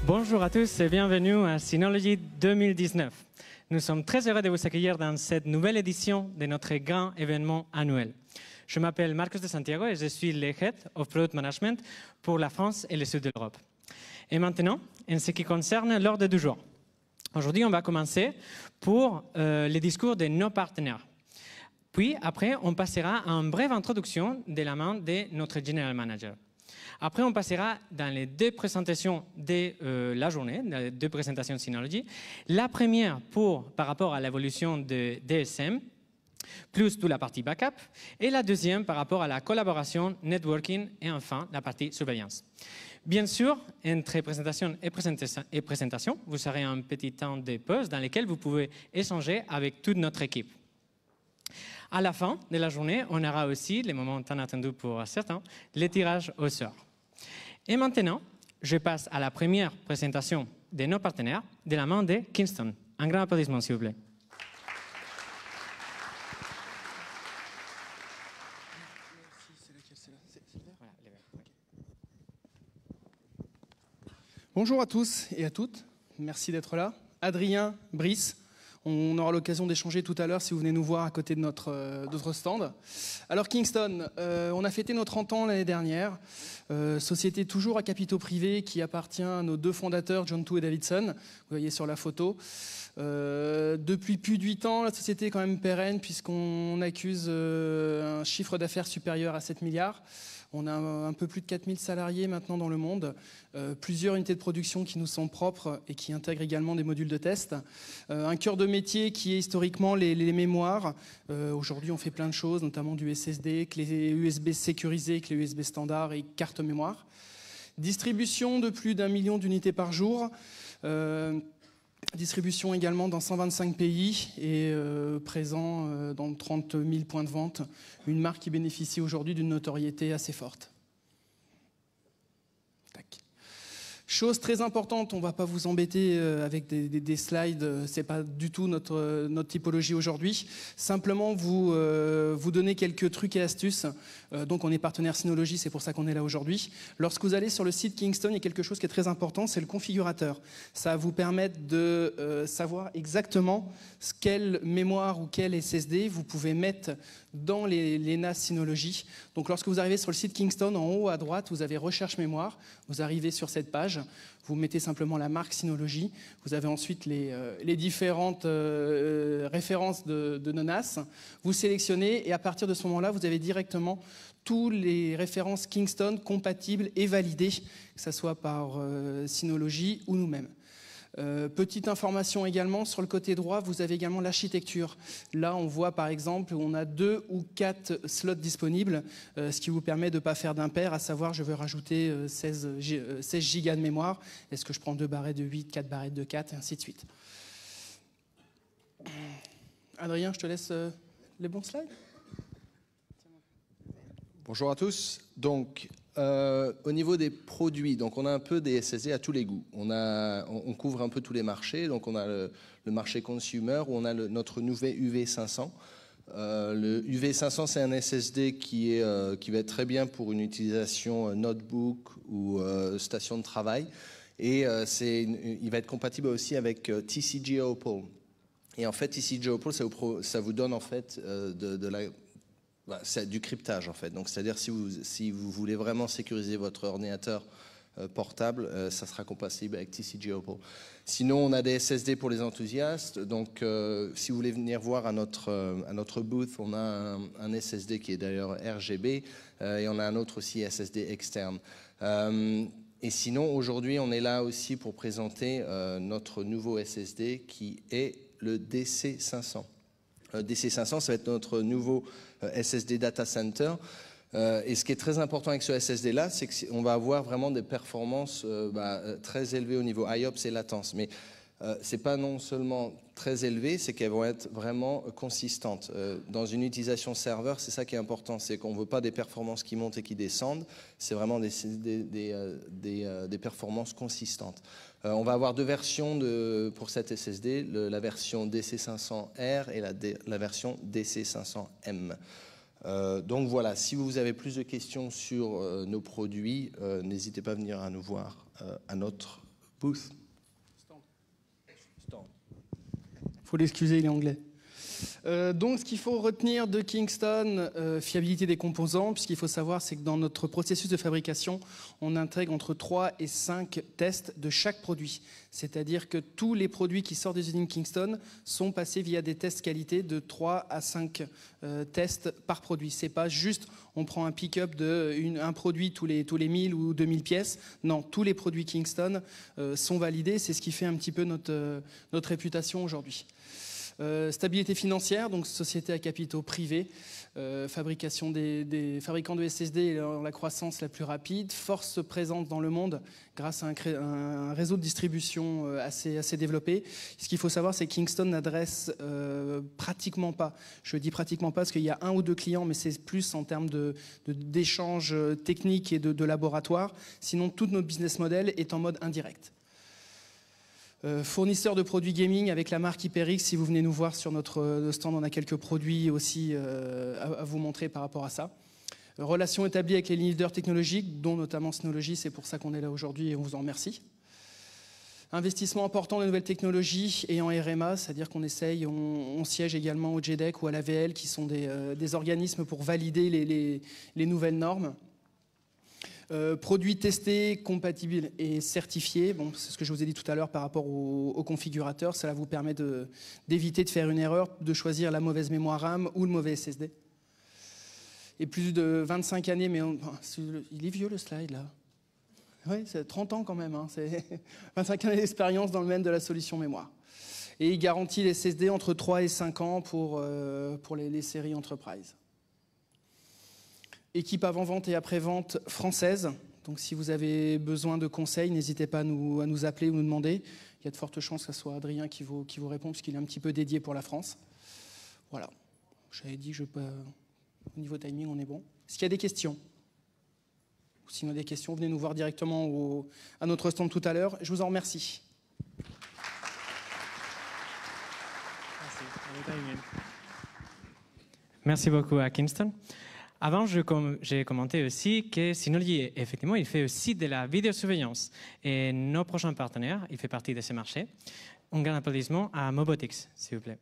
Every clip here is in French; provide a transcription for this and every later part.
Bonjour à tous et bienvenue à Synology 2019. Nous sommes très heureux de vous accueillir dans cette nouvelle édition de notre grand événement annuel. Je m'appelle Marcos de Santiago et je suis le Head of Product Management pour la France et le sud de l'Europe. Et maintenant, en ce qui concerne l'ordre du jour. Aujourd'hui, on va commencer pour les discours de nos partenaires. Puis, après, on passera à une brève introduction de la main de notre General Manager. Après, on passera dans les deux présentations de la journée, les deux présentations Synology. La première par rapport à l'évolution de DSM, plus toute la partie backup, et la deuxième par rapport à la collaboration, networking et enfin la partie surveillance. Bien sûr, entre présentation et présentation, vous aurez un petit temps de pause dans lequel vous pouvez échanger avec toute notre équipe. À la fin de la journée, on aura aussi, les moments tant attendus pour certains, les tirages au sort. Et maintenant, je passe à la première présentation de nos partenaires de la main de Kingston. Un grand applaudissement, s'il vous plaît. Bonjour à tous et à toutes, merci d'être là. Adrien, Brice, on aura l'occasion d'échanger tout à l'heure si vous venez nous voir à côté de notre stand. Alors Kingston, on a fêté nos 30 ans l'année dernière, société toujours à capitaux privés qui appartient à nos deux fondateurs, John Two et Davidson, vous voyez sur la photo. Depuis plus de 8 ans, la société est quand même pérenne puisqu'on accuse un chiffre d'affaires supérieur à 7 milliards. On a un peu plus de 4000 salariés maintenant dans le monde, plusieurs unités de production qui nous sont propres et qui intègrent également des modules de test. Un cœur de métier qui est historiquement les mémoires. Aujourd'hui, on fait plein de choses, notamment du SSD, clés USB sécurisées, clés USB standard et carte mémoire. Distribution de plus d'1 million d'unités par jour. Distribution également dans 125 pays et présent dans 30 000 points de vente. Une marque qui bénéficie aujourd'hui d'une notoriété assez forte. Tac. Chose très importante, on ne va pas vous embêter avec des slides, ce n'est pas du tout notre typologie aujourd'hui. Simplement vous donner quelques trucs et astuces. Donc on est partenaire Synology, c'est pour ça qu'on est là aujourd'hui. Lorsque vous allez sur le site Kingston, il y a quelque chose qui est très important, c'est le configurateur. Ça va vous permettre de savoir exactement quelle mémoire ou quel SSD vous pouvez mettre dans les NAS Synology. Donc lorsque vous arrivez sur le site Kingston, en haut à droite, vous avez recherche mémoire. Vous arrivez sur cette page, vous mettez simplement la marque Synology. Vous avez ensuite les différentes références de nos NAS. Vous sélectionnez et à partir de ce moment-là, vous avez directement toutes les références Kingston compatibles et validées, que ce soit par Synology ou nous-mêmes. Petite information également, sur le côté droit, vous avez également l'architecture. Là, on voit par exemple, on a 2 ou 4 slots disponibles, ce qui vous permet de ne pas faire d'impair, à savoir, je veux rajouter 16 gigas de mémoire. Est-ce que je prends 2 barrettes de 8, 4 barrettes de 4, et ainsi de suite. Adrien, je te laisse les bons slides. Bonjour à tous. Donc, au niveau des produits, donc on a un peu des SSD à tous les goûts. On couvre un peu tous les marchés. Donc on a le marché consumer où on a notre nouveau UV500. Le UV500, c'est un SSD qui va être très bien pour une utilisation notebook ou station de travail. Et il va être compatible aussi avec TCG Opal. Et en fait, TCG Opal, ça vous donne en fait c'est du cryptage en fait. Donc c'est-à-dire si vous voulez vraiment sécuriser votre ordinateur portable, ça sera compatible avec TCG Opal. Sinon, on a des SSD pour les enthousiastes. Donc si vous voulez venir voir à notre booth, on a un SSD qui est d'ailleurs RGB et on a un autre aussi SSD externe. Et sinon, aujourd'hui, on est là aussi pour présenter notre nouveau SSD qui est le DC500. DC500, ça va être notre nouveau SSD Data Center. Et ce qui est très important avec ce SSD-là, c'est qu'on va avoir vraiment des performances très élevées au niveau IOPS et latence. Mais ce n'est pas non seulement très élevé, c'est qu'elles vont être vraiment consistantes. Dans une utilisation serveur, c'est ça qui est important, c'est qu'on ne veut pas des performances qui montent et qui descendent, c'est vraiment des performances consistantes. On va avoir 2 versions pour cette SSD, la version DC500R et la version DC500M. Donc voilà, si vous avez plus de questions sur nos produits, n'hésitez pas à venir à nous voir à notre Booth. Faut l'excuser, il est anglais. Donc, ce qu'il faut retenir de Kingston, fiabilité des composants, puisqu'il faut savoir, c'est que dans notre processus de fabrication, on intègre entre 3 et 5 tests de chaque produit. C'est-à-dire que tous les produits qui sortent des usines Kingston sont passés via des tests qualité de 3 à 5 tests par produit. C'est pas juste, on prend un pick-up d'un produit tous les 1000 ou 2000 pièces. Non, tous les produits Kingston sont validés. C'est ce qui fait un petit peu notre réputation aujourd'hui. Stabilité financière, donc société à capitaux privés, fabrication des fabricants de SSD et la croissance la plus rapide, force présente dans le monde grâce à un réseau de distribution assez développé. Ce qu'il faut savoir, c'est que Kingston n'adresse pratiquement pas, je dis pratiquement pas parce qu'il y a 1 ou 2 clients, mais c'est plus en termes d'échanges techniques et de laboratoire. Sinon, tout notre business model est en mode indirect. Fournisseur de produits gaming avec la marque HyperX. Si vous venez nous voir sur notre stand, on a quelques produits aussi à vous montrer par rapport à ça. Relations établies avec les leaders technologiques, dont notamment Synology, c'est pour ça qu'on est là aujourd'hui et on vous en remercie. Investissement important dans les nouvelles technologies et en RMA, c'est-à-dire qu'on essaye, on siège également au GEDEC ou à l'AVL, qui sont des organismes pour valider les nouvelles normes. Produits testés, compatibles et certifiés. Bon, c'est ce que je vous ai dit tout à l'heure par rapport au configurateur. Cela vous permet d'éviter de faire une erreur, de choisir la mauvaise mémoire RAM ou le mauvais SSD. Et plus de 25 années, mais il est vieux le slide là. Oui, c'est 30 ans quand même. Hein. C'est 25 années d'expérience dans le domaine de la solution mémoire. Et il garantit les SSD entre 3 et 5 ans pour les séries Enterprise. Équipe avant-vente et après-vente française. Donc si vous avez besoin de conseils, n'hésitez pas à nous appeler ou nous demander. Il y a de fortes chances que ce soit Adrien qui vous répond, puisqu'il est un petit peu dédié pour la France. Voilà. J'avais dit, au niveau timing, on est bon. Est-ce qu'il y a des questions? Ou sinon des questions, venez nous voir directement à notre stand tout à l'heure. Je vous en remercie. Merci beaucoup à Kingston. Avant, j'ai commenté aussi que Synology, effectivement, il fait aussi de la vidéosurveillance. Et nos prochains partenaires, il fait partie de ce marché. Un grand applaudissement à Mobotix, s'il vous plaît.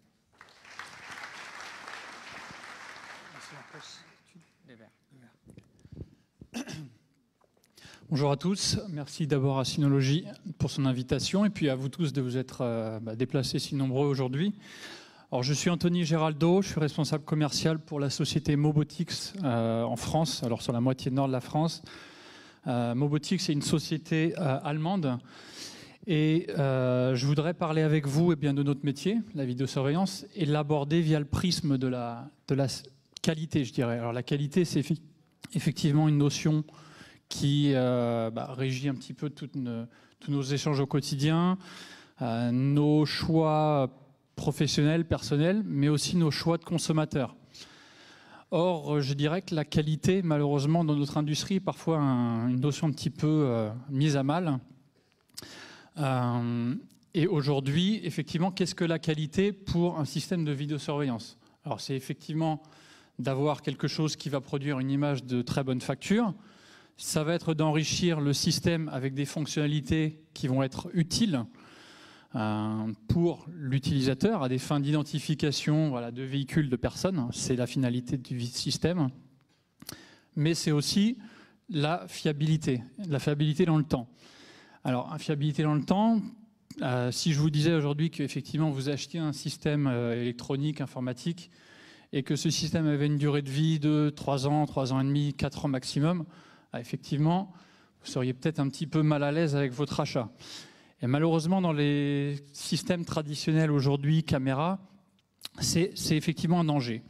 Bonjour à tous. Merci d'abord à Synology pour son invitation et puis à vous tous de vous être déplacés si nombreux aujourd'hui. Alors, je suis Anthony Géraldo, je suis responsable commercial pour la société Mobotix en France, alors sur la moitié nord de la France. Mobotix est une société allemande et je voudrais parler avec vous de notre métier, la vidéosurveillance, et l'aborder via le prisme de la qualité, je dirais. Alors la qualité, c'est effectivement une notion qui régit un petit peu tous nos échanges au quotidien, nos choix professionnels, personnels, mais aussi nos choix de consommateurs. Or, je dirais que la qualité, malheureusement, dans notre industrie, est parfois une notion un petit peu mise à mal. Et aujourd'hui, effectivement, qu'est-ce que la qualité pour un système de vidéosurveillance? Alors, c'est effectivement d'avoir quelque chose qui va produire une image de très bonne facture. Ça va être d'enrichir le système avec des fonctionnalités qui vont être utiles pour l'utilisateur à des fins d'identification de véhicules, de personnes. C'est la finalité du système. Mais c'est aussi la fiabilité dans le temps. Alors, fiabilité dans le temps, si je vous disais aujourd'hui qu'effectivement vous achetiez un système électronique, informatique, et que ce système avait une durée de vie de 3 ans, 3 ans et demi, 4 ans maximum, effectivement, vous seriez peut-être un petit peu mal à l'aise avec votre achat. Et malheureusement, dans les systèmes traditionnels aujourd'hui, caméra, c'est effectivement un danger.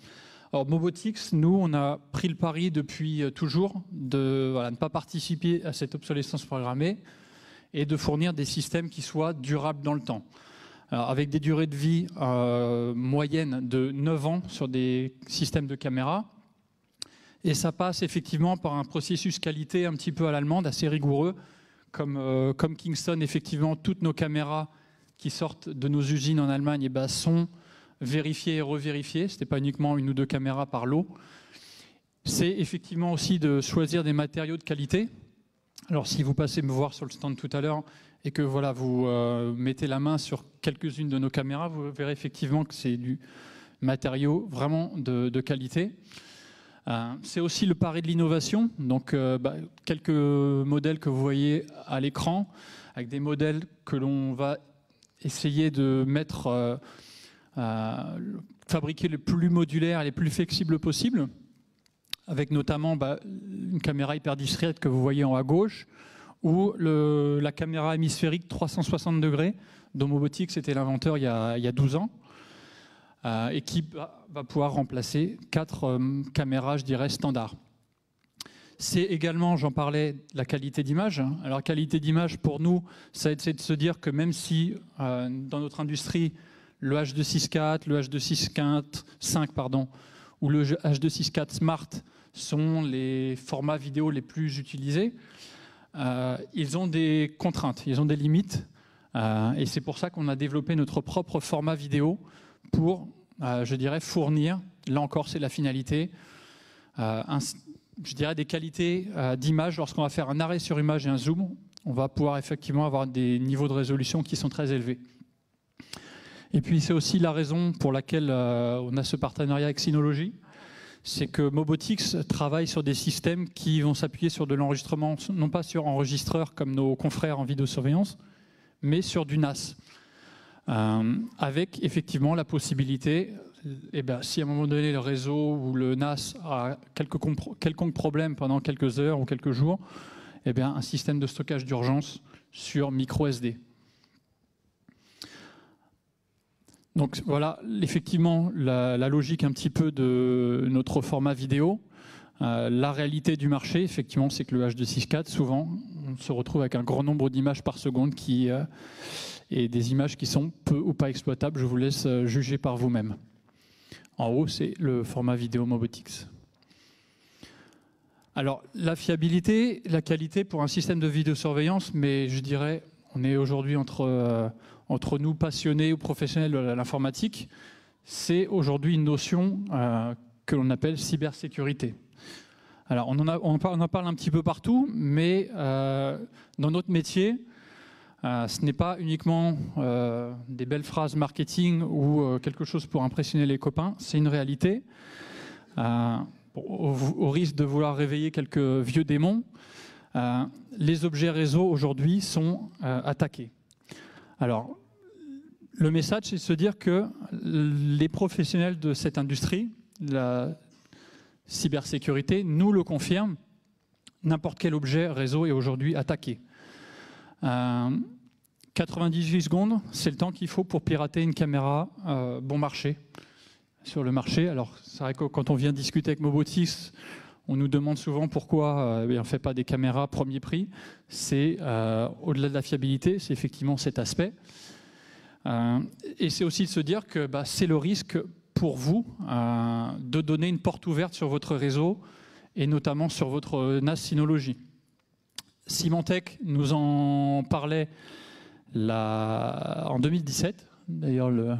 Alors, Mobotix, nous, on a pris le pari depuis toujours de ne pas participer à cette obsolescence programmée et de fournir des systèmes qui soient durables dans le temps. Alors, avec des durées de vie moyennes de 9 ans sur des systèmes de caméra. Et ça passe effectivement par un processus qualité un petit peu à l'allemande, assez rigoureux. Comme Kingston, effectivement, toutes nos caméras qui sortent de nos usines en Allemagne sont vérifiées et revérifiées. Ce n'est pas uniquement 1 ou 2 caméras par lot. C'est effectivement aussi de choisir des matériaux de qualité. Alors si vous passez me voir sur le stand tout à l'heure et que voilà, vous mettez la main sur quelques-unes de nos caméras, vous verrez effectivement que c'est du matériau vraiment de qualité. C'est aussi le pari de l'innovation. Donc quelques modèles que vous voyez à l'écran, avec des modèles que l'on va essayer de mettre, fabriquer les plus modulaires et les plus flexibles possibles, avec notamment une caméra hyper discrète que vous voyez en haut à gauche, ou la caméra hémisphérique 360 degrés, dont Mobotix était l'inventeur il y a 12 ans, et qui va pouvoir remplacer 4 caméras, je dirais, standards. C'est également, j'en parlais, la qualité d'image. Alors, la qualité d'image, pour nous, c'est de se dire que même si, dans notre industrie, le H.264, le H.265, ou le H.264 Smart sont les formats vidéo les plus utilisés, ils ont des contraintes, ils ont des limites. Et c'est pour ça qu'on a développé notre propre format vidéo pour, je dirais, fournir, là encore c'est la finalité, je dirais des qualités d'image. Lorsqu'on va faire un arrêt sur image et un zoom, on va pouvoir effectivement avoir des niveaux de résolution qui sont très élevés. Et puis c'est aussi la raison pour laquelle on a ce partenariat avec Synology, c'est que Mobotix travaille sur des systèmes qui vont s'appuyer sur de l'enregistrement, non pas sur enregistreur comme nos confrères en vidéosurveillance, mais sur du NAS. Avec effectivement la possibilité, si à un moment donné le réseau ou le NAS a quelconque problème pendant quelques heures ou quelques jours, un système de stockage d'urgence sur micro SD. Donc voilà, effectivement, la logique un petit peu de notre format vidéo. La réalité du marché, effectivement, c'est que le H.264, souvent, on se retrouve avec un grand nombre d'images par seconde et des images qui sont peu ou pas exploitables. Je vous laisse juger par vous-même. En haut, c'est le format vidéo Mobotix. Alors, la fiabilité, la qualité pour un système de vidéosurveillance, mais je dirais, on est aujourd'hui entre nous passionnés ou professionnels de l'informatique, c'est aujourd'hui une notion que l'on appelle cybersécurité. Alors on en parle un petit peu partout, mais dans notre métier, ce n'est pas uniquement des belles phrases marketing ou quelque chose pour impressionner les copains, c'est une réalité. Au risque de vouloir réveiller quelques vieux démons, les objets réseau aujourd'hui sont attaqués. Alors, le message, c'est de se dire que les professionnels de cette industrie, la cybersécurité, nous le confirment, n'importe quel objet réseau est aujourd'hui attaqué. 98 secondes, c'est le temps qu'il faut pour pirater une caméra bon marché sur le marché. Alors, c'est vrai que quand on vient discuter avec Mobotix, on nous demande souvent pourquoi on ne fait pas des caméras premier prix. C'est au-delà de la fiabilité, c'est effectivement cet aspect. Et c'est aussi de se dire que c'est le risque pour vous de donner une porte ouverte sur votre réseau et notamment sur votre NAS Synology. Symantec nous en parlait en 2017. D'ailleurs, le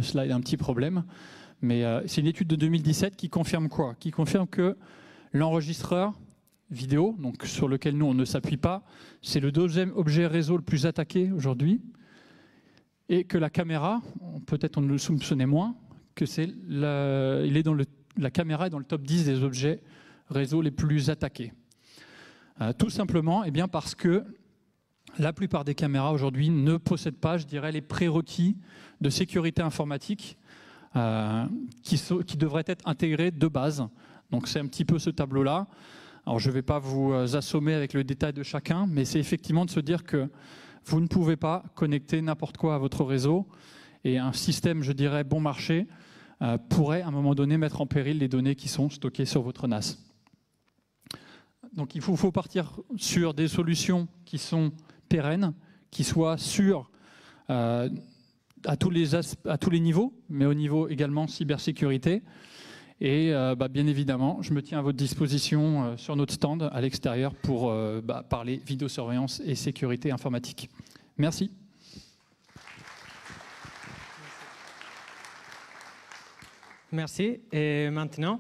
slide a un petit problème. Mais c'est une étude de 2017 qui confirme quoi? Qui confirme que l'enregistreur vidéo, donc sur lequel nous on ne s'appuie pas, c'est le deuxième objet réseau le plus attaqué aujourd'hui. Et que la caméra, peut-être on ne le soupçonnait moins, que la caméra est dans le top 10 des objets réseau les plus attaqués. Tout simplement parce que la plupart des caméras aujourd'hui ne possèdent pas, je dirais, les prérequis de sécurité informatique qui devraient être intégrés de base. Donc c'est un petit peu ce tableau-là. Alors je ne vais pas vous assommer avec le détail de chacun, mais c'est effectivement de se dire que vous ne pouvez pas connecter n'importe quoi à votre réseau et un système, je dirais, bon marché pourrait à un moment donné mettre en péril les données qui sont stockées sur votre NAS. Donc il faut partir sur des solutions qui sont pérennes, qui soient sûres à tous les niveaux, mais au niveau également cybersécurité. Et bien évidemment, je me tiens à votre disposition sur notre stand à l'extérieur pour parler vidéosurveillance et sécurité informatique. Merci. Merci. Et maintenant,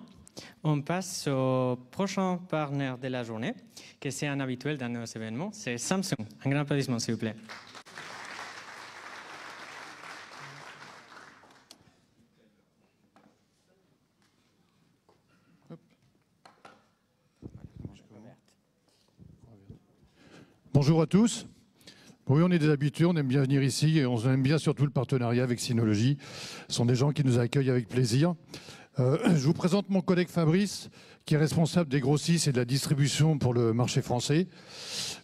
On passe au prochain partenaire de la journée, qui c'est un habituel dans nos événements, c'est Samsung. Un grand applaudissement, s'il vous plaît. Bonjour à tous. Oui, on est des habitués, on aime bien venir ici et on aime bien surtout le partenariat avec Synology. Ce sont des gens qui nous accueillent avec plaisir. Je vous présente mon collègue Fabrice, qui est responsable des grossistes et de la distribution pour le marché français.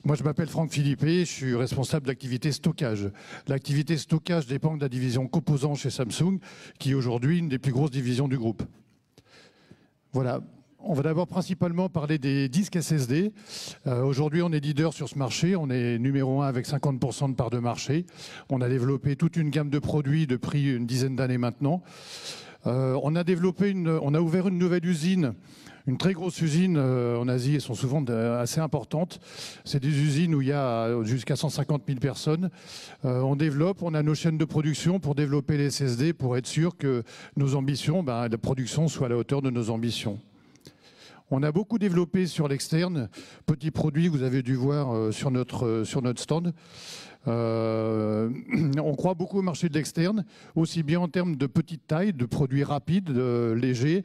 Moi, je m'appelle Franck Philippé, je suis responsable de l'activité stockage. L'activité stockage dépend de la division composants chez Samsung, qui est aujourd'hui une des plus grosses divisions du groupe. Voilà. On va d'abord principalement parler des disques SSD. Aujourd'hui, on est leader sur ce marché. On est numéro 1 avec 50% de part de marché. On a développé toute une gamme de produits depuis une dizaine d'années maintenant. On a ouvert une nouvelle usine, une très grosse usine en Asie. Elles sont souvent assez importantes. C'est des usines où il y a jusqu'à 150 000 personnes. On développe, on a nos chaînes de production pour développer les SSD, pour être sûr que nos ambitions, la production soit à la hauteur de nos ambitions. On a beaucoup développé sur l'externe, petits produits que vous avez dû voir sur notre stand. On croit beaucoup au marché de l'externe, aussi bien en termes de petite taille, de produits rapides, légers,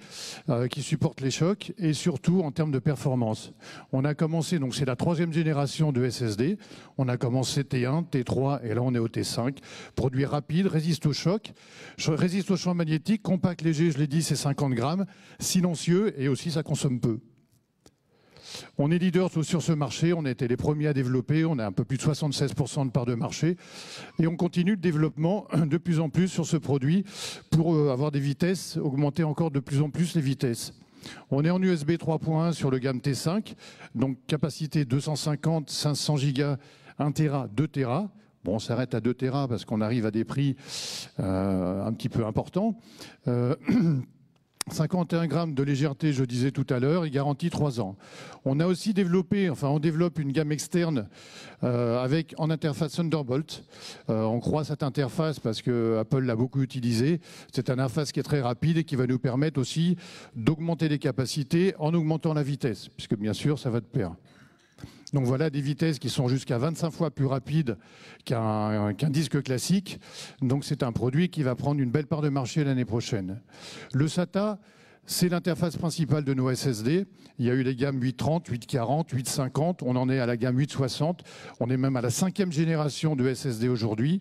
qui supportent les chocs, et surtout en termes de performance. On a commencé, donc c'est la 3e génération de SSD, on a commencé T1, T3, et là on est au T5. Produits rapides, résistent aux chocs, résistent aux champs magnétiques, compact, léger, je l'ai dit, c'est 50 grammes, silencieux, et aussi ça consomme peu. On est leader sur ce marché, on a été les premiers à développer, on a un peu plus de 76% de part de marché et on continue le développement de plus en plus sur ce produit pour avoir des vitesses, augmenter encore de plus en plus les vitesses. On est en USB 3.1 sur le gamme T5, donc capacité 250, 500 Go, 1 Tera, 2 Tera. Bon, on s'arrête à 2 Tera parce qu'on arrive à des prix un petit peu importants. 51 grammes de légèreté, je disais tout à l'heure, et garantie 3 ans. On a aussi développé, on développe une gamme externe en interface Thunderbolt. On croit cette interface parce que Apple l'a beaucoup utilisée. C'est une interface qui est très rapide et qui va nous permettre aussi d'augmenter les capacités en augmentant la vitesse, puisque bien sûr, ça va de pair. Donc voilà des vitesses qui sont jusqu'à 25 fois plus rapides qu'un disque classique. Donc c'est un produit qui va prendre une belle part de marché l'année prochaine. Le SATA, c'est l'interface principale de nos SSD. Il y a eu les gammes 830, 840, 850. On en est à la gamme 860. On est même à la 5e génération de SSD aujourd'hui.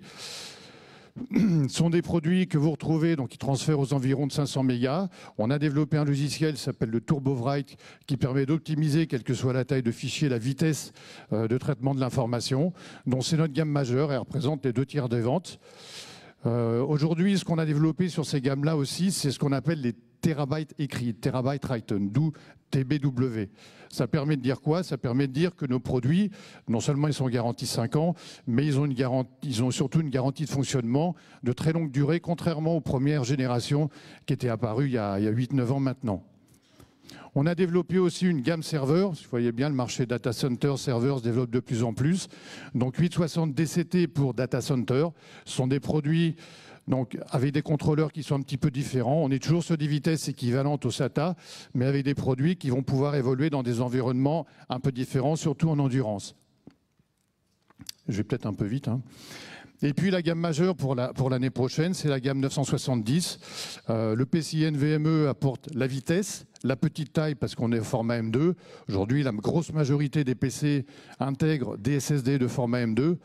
Ce sont des produits que vous retrouvez, donc qui transfèrent aux environs de 500 mégas. On a développé un logiciel qui s'appelle le TurboWrite qui permet d'optimiser, quelle que soit la taille de fichier, la vitesse de traitement de l'information. Donc c'est notre gamme majeure et elle représente les 2/3 des ventes. Aujourd'hui, ce qu'on a développé sur ces gammes-là aussi, c'est ce qu'on appelle les terabytes écrits, terabyte written, d'où TBW. Ça permet de dire quoi? Ça permet de dire que nos produits, non seulement ils sont garantis 5 ans, mais ils ont surtout une garantie de fonctionnement de très longue durée, contrairement aux premières générations qui étaient apparues il y a 8-9 ans maintenant. On a développé aussi une gamme serveur. Vous voyez bien, le marché data center serveur se développe de plus en plus. Donc 860 DCT pour data center. Ce sont des produits donc, avec des contrôleurs qui sont un petit peu différents. On est toujours sur des vitesses équivalentes au SATA, mais avec des produits qui vont pouvoir évoluer dans des environnements un peu différents, surtout en endurance. Je vais peut-être un peu vite, hein. Et puis la gamme majeure pour l'année prochaine, c'est la gamme 970. Le PCI NVMe apporte la vitesse, la petite taille parce qu'on est au format M2. Aujourd'hui, la grosse majorité des PC intègrent des SSD de format M2.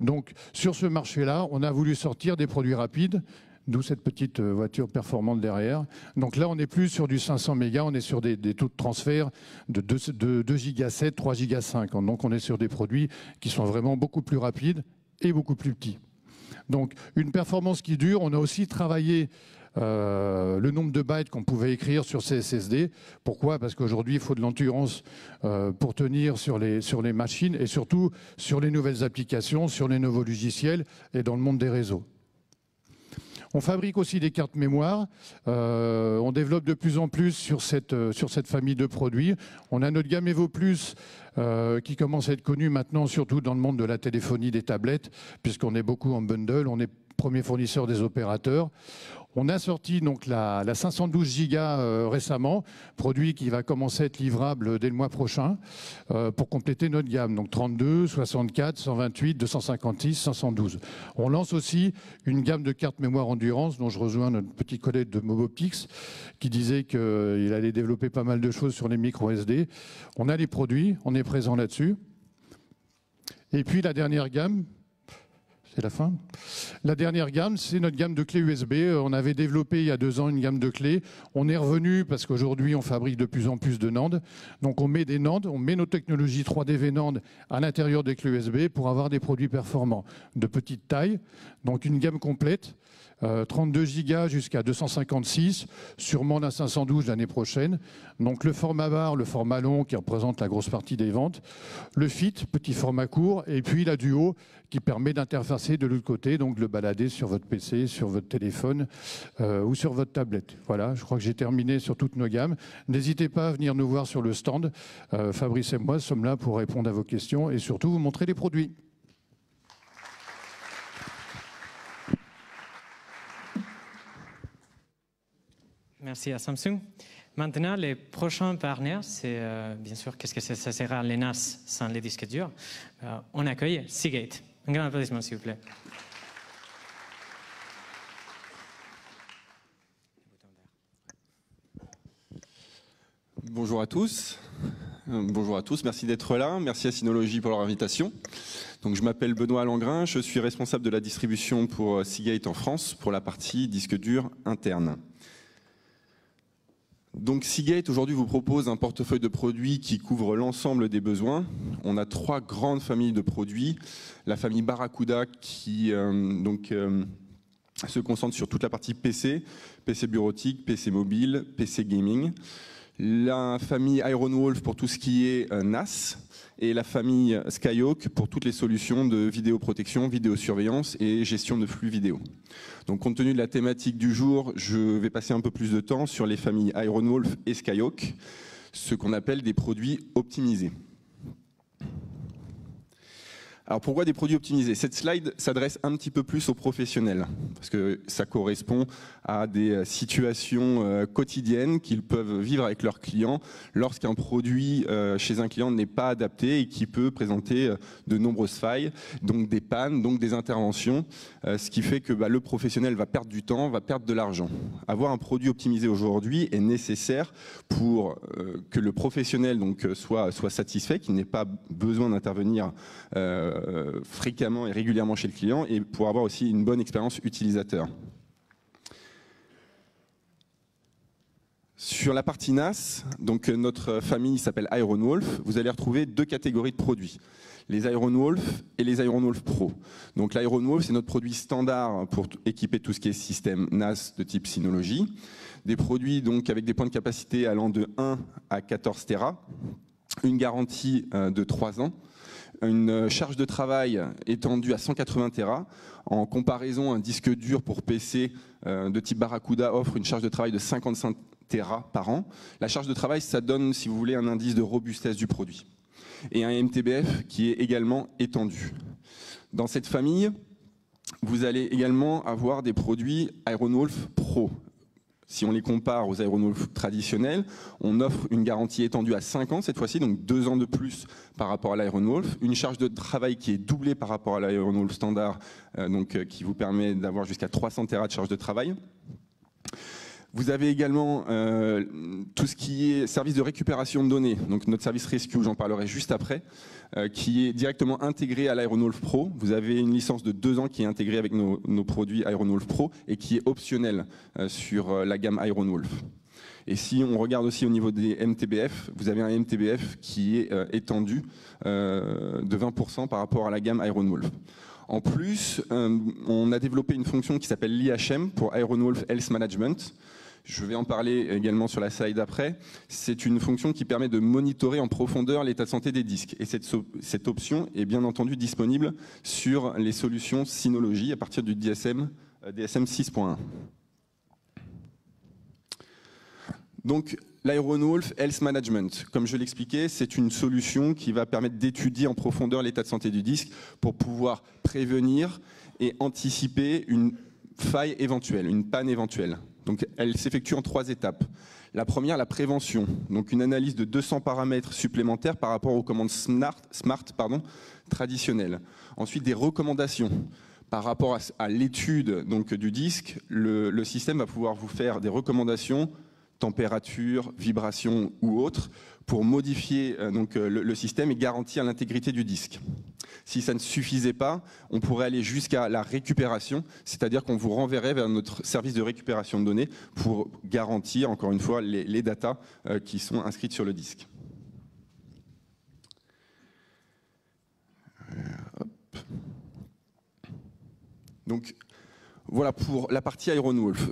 Donc sur ce marché-là, on a voulu sortir des produits rapides, d'où cette petite voiture performante derrière. Donc là, on n'est plus sur du 500 mégas, on est sur des taux de transfert de 2 Go 7, 3 Go 5. Donc on est sur des produits qui sont vraiment beaucoup plus rapides et beaucoup plus petits. Donc une performance qui dure. On a aussi travaillé le nombre de bytes qu'on pouvait écrire sur ces SSD. Pourquoi? Parce qu'aujourd'hui, il faut de l'endurance pour tenir sur les machines et surtout sur les nouvelles applications, sur les nouveaux logiciels et dans le monde des réseaux. On fabrique aussi des cartes mémoire. On développe de plus en plus sur cette famille de produits. On a notre gamme Evo Plus qui commence à être connue maintenant, surtout dans le monde de la téléphonie, des tablettes, puisqu'on est beaucoup en bundle. On est premier fournisseur des opérateurs. On a sorti donc la 512 Go récemment, produit qui va commencer à être livrable dès le mois prochain pour compléter notre gamme. Donc 32, 64, 128, 256, 512. On lance aussi une gamme de cartes mémoire endurance dont je rejoins notre petit collègue de Mobopix qui disait qu'il allait développer pas mal de choses sur les micro SD. On a les produits, on est présent là-dessus. Et puis la dernière gamme, c'est la fin. La dernière gamme, c'est notre gamme de clés USB. On avait développé il y a 2 ans une gamme de clés. On est revenu parce qu'aujourd'hui, on fabrique de plus en plus de NAND. Donc on met des NAND, on met nos technologies 3D VNAND à l'intérieur des clés USB pour avoir des produits performants de petite taille. Donc une gamme complète. 32 Go jusqu'à 256, sûrement la 512 l'année prochaine. Donc le format bar, le format long qui représente la grosse partie des ventes, le fit, petit format court, et puis la duo qui permet d'interfacer de l'autre côté, donc de le balader sur votre PC, sur votre téléphone ou sur votre tablette. Voilà, je crois que j'ai terminé sur toutes nos gammes. N'hésitez pas à venir nous voir sur le stand. Fabrice et moi sommes là pour répondre à vos questions et surtout vous montrer les produits. Merci à Samsung. Maintenant, les prochains partenaires, c'est bien sûr, qu'est-ce que ça sera les NAS sans les disques durs. On accueille Seagate. Un grand applaudissement, s'il vous plaît. Bonjour à tous. Merci d'être là. Merci à Synology pour leur invitation. Donc, je m'appelle Benoît Langrin, je suis responsable de la distribution pour Seagate en France pour la partie disque dur interne. Donc Seagate aujourd'hui vous propose un portefeuille de produits qui couvre l'ensemble des besoins. On a 3 grandes familles de produits. La famille Barracuda qui se concentre sur toute la partie PC, PC bureautique, PC mobile, PC gaming. La famille Ironwolf pour tout ce qui est NAS. Et la famille Skyhawk pour toutes les solutions de vidéoprotection, vidéosurveillance et gestion de flux vidéo. Donc compte tenu de la thématique du jour, je vais passer un peu plus de temps sur les familles Ironwolf et Skyhawk, ce qu'on appelle des produits optimisés. Alors pourquoi des produits optimisés? Cette slide s'adresse un petit peu plus aux professionnels, parce que ça correspond à des situations quotidiennes qu'ils peuvent vivre avec leurs clients lorsqu'un produit chez un client n'est pas adapté et qui peut présenter de nombreuses failles, donc des pannes, donc des interventions, ce qui fait que le professionnel va perdre du temps, va perdre de l'argent. Avoir un produit optimisé aujourd'hui est nécessaire pour que le professionnel soit satisfait, qu'il n'ait pas besoin d'intervenir fréquemment et régulièrement chez le client et pour avoir aussi une bonne expérience utilisateur. Sur la partie NAS, donc notre famille s'appelle Ironwolf, vous allez retrouver 2 catégories de produits, les Ironwolf et les Ironwolf Pro. Donc l'Ironwolf, c'est notre produit standard pour équiper tout ce qui est système NAS de type Synology, des produits donc avec des points de capacité allant de 1 à 14 Tera, une garantie de 3 ans, une charge de travail étendue à 180 Tera. En comparaison, un disque dur pour PC de type Barracuda offre une charge de travail de 55 Tera par an. La charge de travail, ça donne, si vous voulez, un indice de robustesse du produit. Et un MTBF qui est également étendu. Dans cette famille, vous allez également avoir des produits Ironwolf Pro. Si on les compare aux Ironwolf traditionnels, on offre une garantie étendue à 5 ans cette fois-ci, donc 2 ans de plus par rapport à l'Ironwolf, une charge de travail qui est doublée par rapport à l'Ironwolf standard, qui vous permet d'avoir jusqu'à 300 Tera de charge de travail. Vous avez également tout ce qui est service de récupération de données, donc notre service Rescue, j'en parlerai juste après, qui est directement intégré à l'Ironwolf Pro. Vous avez une licence de 2 ans qui est intégrée avec nos produits Ironwolf Pro et qui est optionnelle sur la gamme Ironwolf. Et si on regarde aussi au niveau des MTBF, vous avez un MTBF qui est étendu de 20% par rapport à la gamme Ironwolf. En plus, on a développé une fonction qui s'appelle l'IHM pour Ironwolf Health Management. Je vais en parler également sur la slide après. C'est une fonction qui permet de monitorer en profondeur l'état de santé des disques. Et cette option est bien entendu disponible sur les solutions Synology à partir du DSM 6.1. Donc, l'Ironwolf Health Management, comme je l'expliquais, c'est une solution qui va permettre d'étudier en profondeur l'état de santé du disque pour pouvoir prévenir et anticiper une faille éventuelle, une panne éventuelle. Donc elle s'effectue en 3 étapes. La première, la prévention, donc une analyse de 200 paramètres supplémentaires par rapport aux commandes smart traditionnelles. Ensuite, des recommandations. Par rapport à l'étude du disque, le système va pouvoir vous faire des recommandations, température, vibration ou autre, pour modifier le système et garantir l'intégrité du disque. Si ça ne suffisait pas, on pourrait aller jusqu'à la récupération, c'est-à-dire qu'on vous renverrait vers notre service de récupération de données pour garantir, encore une fois, les datas qui sont inscrites sur le disque. Donc, voilà pour la partie Ironwolf.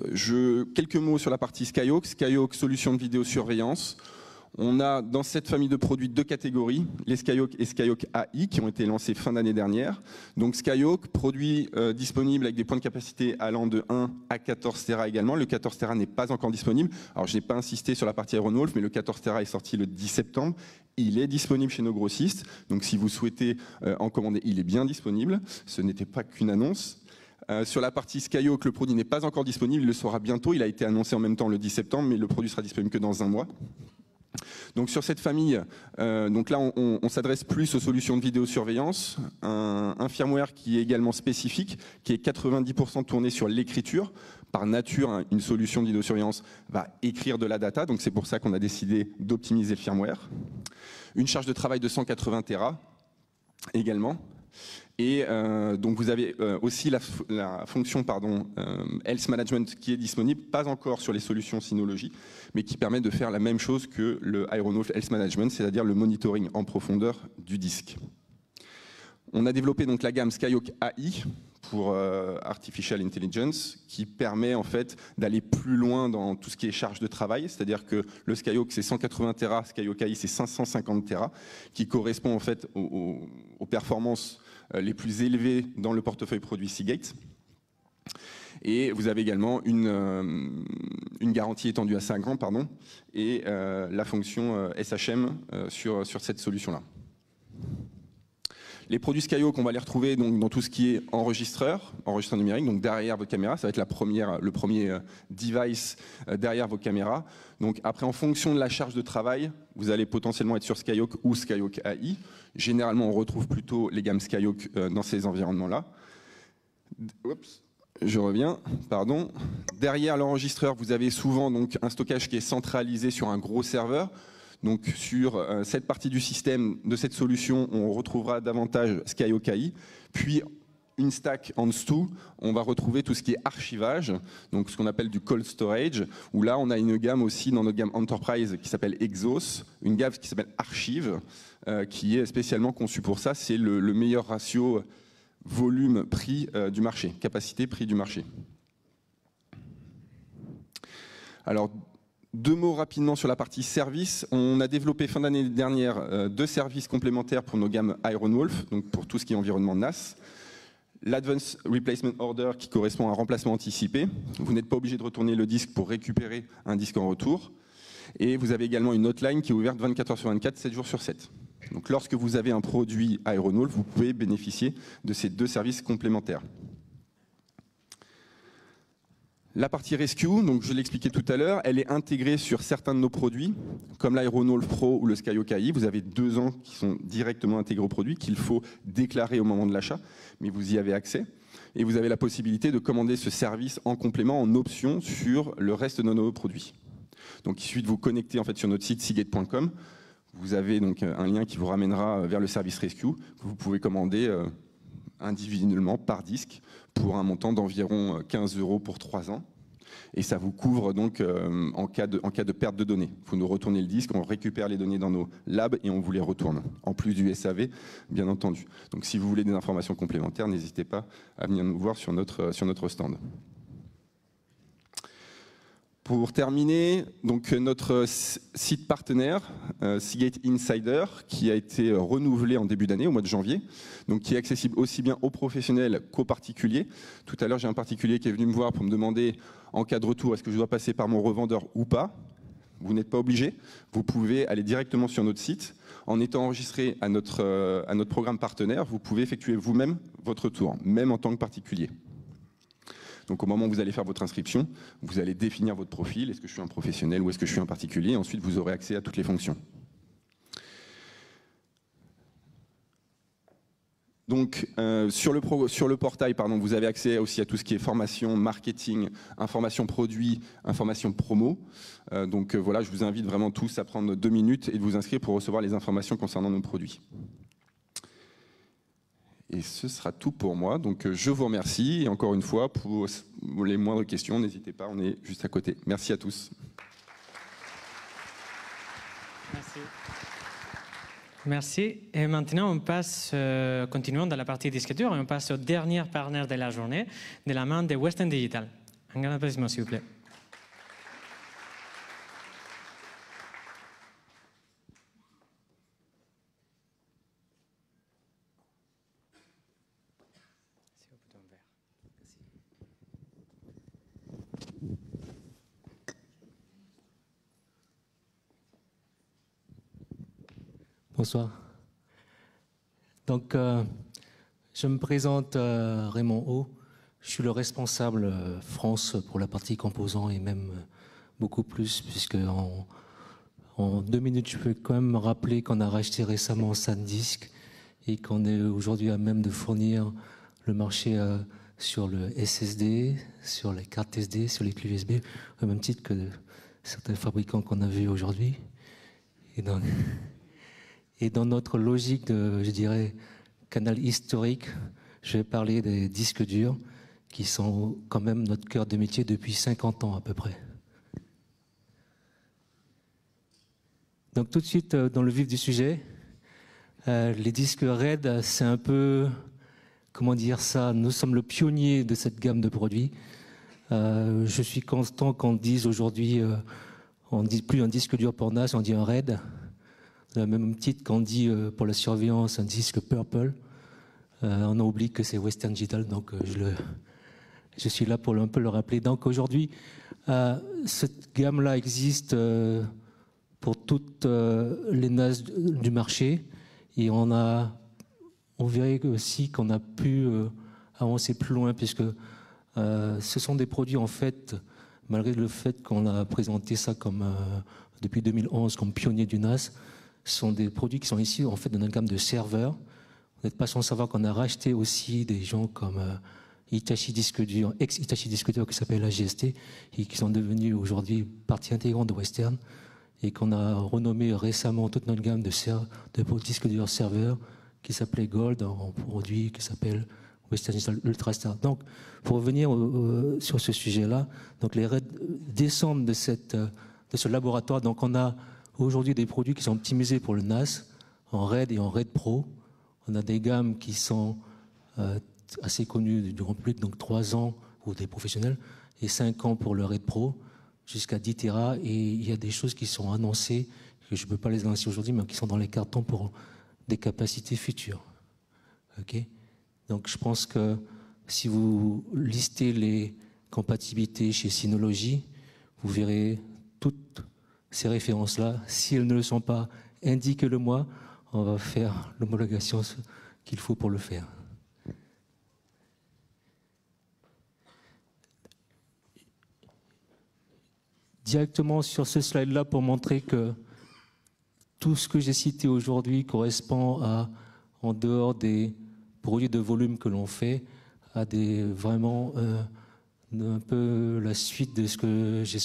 Quelques mots sur la partie Skyhawk. Skyhawk, solution de vidéosurveillance. On a dans cette famille de produits 2 catégories, les Skyhawk et Skyhawk AI, qui ont été lancés fin d'année dernière. Donc Skyhawk, produit disponible avec des points de capacité allant de 1 à 14 Tera également. Le 14 Tera n'est pas encore disponible. Alors je n'ai pas insisté sur la partie Ironwolf, mais le 14 Tera est sorti le 10 septembre. Il est disponible chez nos grossistes. Donc si vous souhaitez en commander, il est bien disponible. Ce n'était pas qu'une annonce. Sur la partie Skyhawk, le produit n'est pas encore disponible, il le sera bientôt. Il a été annoncé en même temps le 10 septembre, mais le produit sera disponible que dans 1 mois. Donc sur cette famille, donc là on s'adresse plus aux solutions de vidéosurveillance, un firmware qui est également spécifique, qui est 90% tourné sur l'écriture. Par nature, une solution de vidéosurveillance va écrire de la data, donc c'est pour ça qu'on a décidé d'optimiser le firmware. Une charge de travail de 180 Tera également. Et donc vous avez aussi la fonction Health Management qui est disponible, pas encore sur les solutions Synology, mais qui permet de faire la même chose que le Ironwolf Health Management, c'est-à-dire le monitoring en profondeur du disque. On a développé donc la gamme Skyhawk AI pour Artificial Intelligence, qui permet en fait d'aller plus loin dans tout ce qui est charge de travail, c'est-à-dire que le Skyhawk c'est 180 Tera, Skyhawk AI c'est 550 Tera, qui correspond en fait aux performances les plus élevés dans le portefeuille produit Seagate. Et vous avez également une garantie étendue à 5 ans, et la fonction SHM sur cette solution-là. Les produits Skyhawk, on va les retrouver donc dans tout ce qui est enregistreur numérique, donc derrière votre caméra, ça va être le premier device derrière vos caméras. Donc après, en fonction de la charge de travail, vous allez potentiellement être sur Skyhawk ou Skyhawk AI. Généralement, on retrouve plutôt les gammes Skyhawk dans ces environnements-là. Oups. Je reviens, pardon. Derrière l'enregistreur, vous avez souvent donc un stockage qui est centralisé sur un gros serveur. Donc sur cette partie du système de cette solution, on retrouvera davantage Skyhawk AI. Puis une stack en dessous, on va retrouver tout ce qui est archivage, donc ce qu'on appelle du cold storage, où là on a une gamme aussi dans notre gamme Enterprise qui s'appelle Exos, une gamme qui s'appelle Archive, qui est spécialement conçue pour ça. C'est le meilleur ratio volume-prix du marché, capacité-prix du marché. Alors, 2 mots rapidement sur la partie service. On a développé fin d'année dernière 2 services complémentaires pour nos gammes Ironwolf, donc pour tout ce qui est environnement NAS. L'Advanced Replacement Order qui correspond à un remplacement anticipé. Vous n'êtes pas obligé de retourner le disque pour récupérer un disque en retour. Et vous avez également une hotline qui est ouverte 24 heures sur 24, 7 jours sur 7. Donc lorsque vous avez un produit Ironwolf, vous pouvez bénéficier de ces 2 services complémentaires. La partie Rescue, donc je l'expliquais tout à l'heure, elle est intégrée sur certains de nos produits, comme l'Ironwolf Pro ou le Skyhawk AI. Vous avez 2 ans qui sont directement intégrés au produit, qu'il faut déclarer au moment de l'achat, mais vous y avez accès. Et vous avez la possibilité de commander ce service en complément, en option, sur le reste de nos produits. Donc il suffit de vous connecter en fait, sur notre site seagate.com. Vous avez donc un lien qui vous ramènera vers le service Rescue, que vous pouvez commander individuellement par disque pour un montant d'environ 15 € pour 3 ans. Et ça vous couvre donc en cas de perte de données. Vous nous retournez le disque, on récupère les données dans nos labs et on vous les retourne. En plus du SAV, bien entendu. Donc si vous voulez des informations complémentaires, n'hésitez pas à venir nous voir sur notre stand. Pour terminer, donc notre site partenaire, Seagate Insider, qui a été renouvelé en début d'année, au mois de janvier, donc qui est accessible aussi bien aux professionnels qu'aux particuliers. Tout à l'heure, j'ai un particulier qui est venu me voir pour me demander, en cas de retour, est-ce que je dois passer par mon revendeur ou pas? Vous n'êtes pas obligé, vous pouvez aller directement sur notre site. En étant enregistré à notre programme partenaire, vous pouvez effectuer vous-même votre retour, même en tant que particulier. Donc au moment où vous allez faire votre inscription, vous allez définir votre profil, est-ce que je suis un professionnel ou est-ce que je suis un particulier, et ensuite vous aurez accès à toutes les fonctions. Donc sur le portail, vous avez accès aussi à tout ce qui est formation, marketing, information produit, information promo. Voilà, je vous invite vraiment tous à prendre 2 minutes et de vous inscrire pour recevoir les informations concernant nos produits. Et ce sera tout pour moi. Donc je vous remercie. Et encore une fois, pour les moindres questions, n'hésitez pas, on est juste à côté. Merci à tous. Merci. Merci. Et maintenant, on passe, continuons dans la partie disque dur, et on passe au dernier partenaire de la journée, de la main de Western Digital. Un grand applaudissement, s'il vous plaît. Bonsoir. Donc, je me présente Raymond O. Je suis le responsable France pour la partie composants et même beaucoup plus, puisque en 2 minutes, je peux quand même rappeler qu'on a racheté récemment SanDisk et qu'on est aujourd'hui à même de fournir le marché sur le SSD, sur les cartes SD, sur les clés USB, au même titre que certains fabricants qu'on a vus aujourd'hui. Et dans notre logique de, je dirais, canal historique, je vais parler des disques durs qui sont quand même notre cœur de métier depuis 50 ans à peu près. Donc tout de suite dans le vif du sujet, les disques RAID, c'est un peu, comment dire ça, nous sommes le pionnier de cette gamme de produits. Je suis constant qu'on dise aujourd'hui, on ne dit plus un disque dur pour NAS, on dit un RAID. Le même titre qu'on dit pour la surveillance, un disque Purple. On a oublié que c'est Western Digital, donc je suis là pour un peu le rappeler. Donc aujourd'hui, cette gamme-là existe pour toutes les NAS du marché. Et on verrait aussi qu'on a pu avancer plus loin, puisque ce sont des produits, en fait, malgré le fait qu'on a présenté ça comme, depuis 2011 comme pionnier du NAS, ce sont des produits qui sont issus en fait d'une gamme de serveurs. Vous n'êtes pas sans savoir qu'on a racheté aussi des gens comme Hitachi Disque Dur, ex-Hitachi Disque Dur qui s'appelle AGST, et qui sont devenus aujourd'hui partie intégrante de Western, et qu'on a renommé récemment toute notre gamme de disques durs serveurs qui s'appelait Gold, en produit qui s'appelle Western Digital Ultrastar. Donc, pour revenir sur ce sujet-là, donc les RAID descendent de ce laboratoire. Donc, on a aujourd'hui des produits qui sont optimisés pour le NAS en RAID et en RAID Pro. On a des gammes qui sont assez connues durant plus de 3 ans pour des professionnels et 5 ans pour le RAID Pro, jusqu'à 10 Tera. Et il y a des choses qui sont annoncées, que je ne peux pas les annoncer aujourd'hui, mais qui sont dans les cartons pour des capacités futures. Okay. Donc je pense que si vous listez les compatibilités chez Synology, vous verrez toutes ces références-là. Si elles ne le sont pas, indiquez-le-moi. On va faire l'homologation qu'il faut pour le faire. Directement sur ce slide-là pour montrer que tout ce que j'ai cité aujourd'hui correspond à, en dehors des produits de volume que l'on fait, à vraiment un peu la suite de ce que j'ai...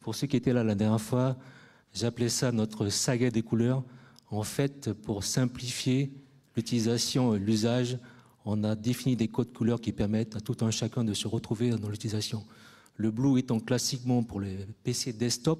Pour ceux qui étaient là la dernière fois, j'appelais ça notre saga des couleurs. En fait, pour simplifier l'utilisation et l'usage, on a défini des codes couleurs qui permettent à tout un chacun de se retrouver dans l'utilisation. Le blue étant classiquement pour les PC desktop,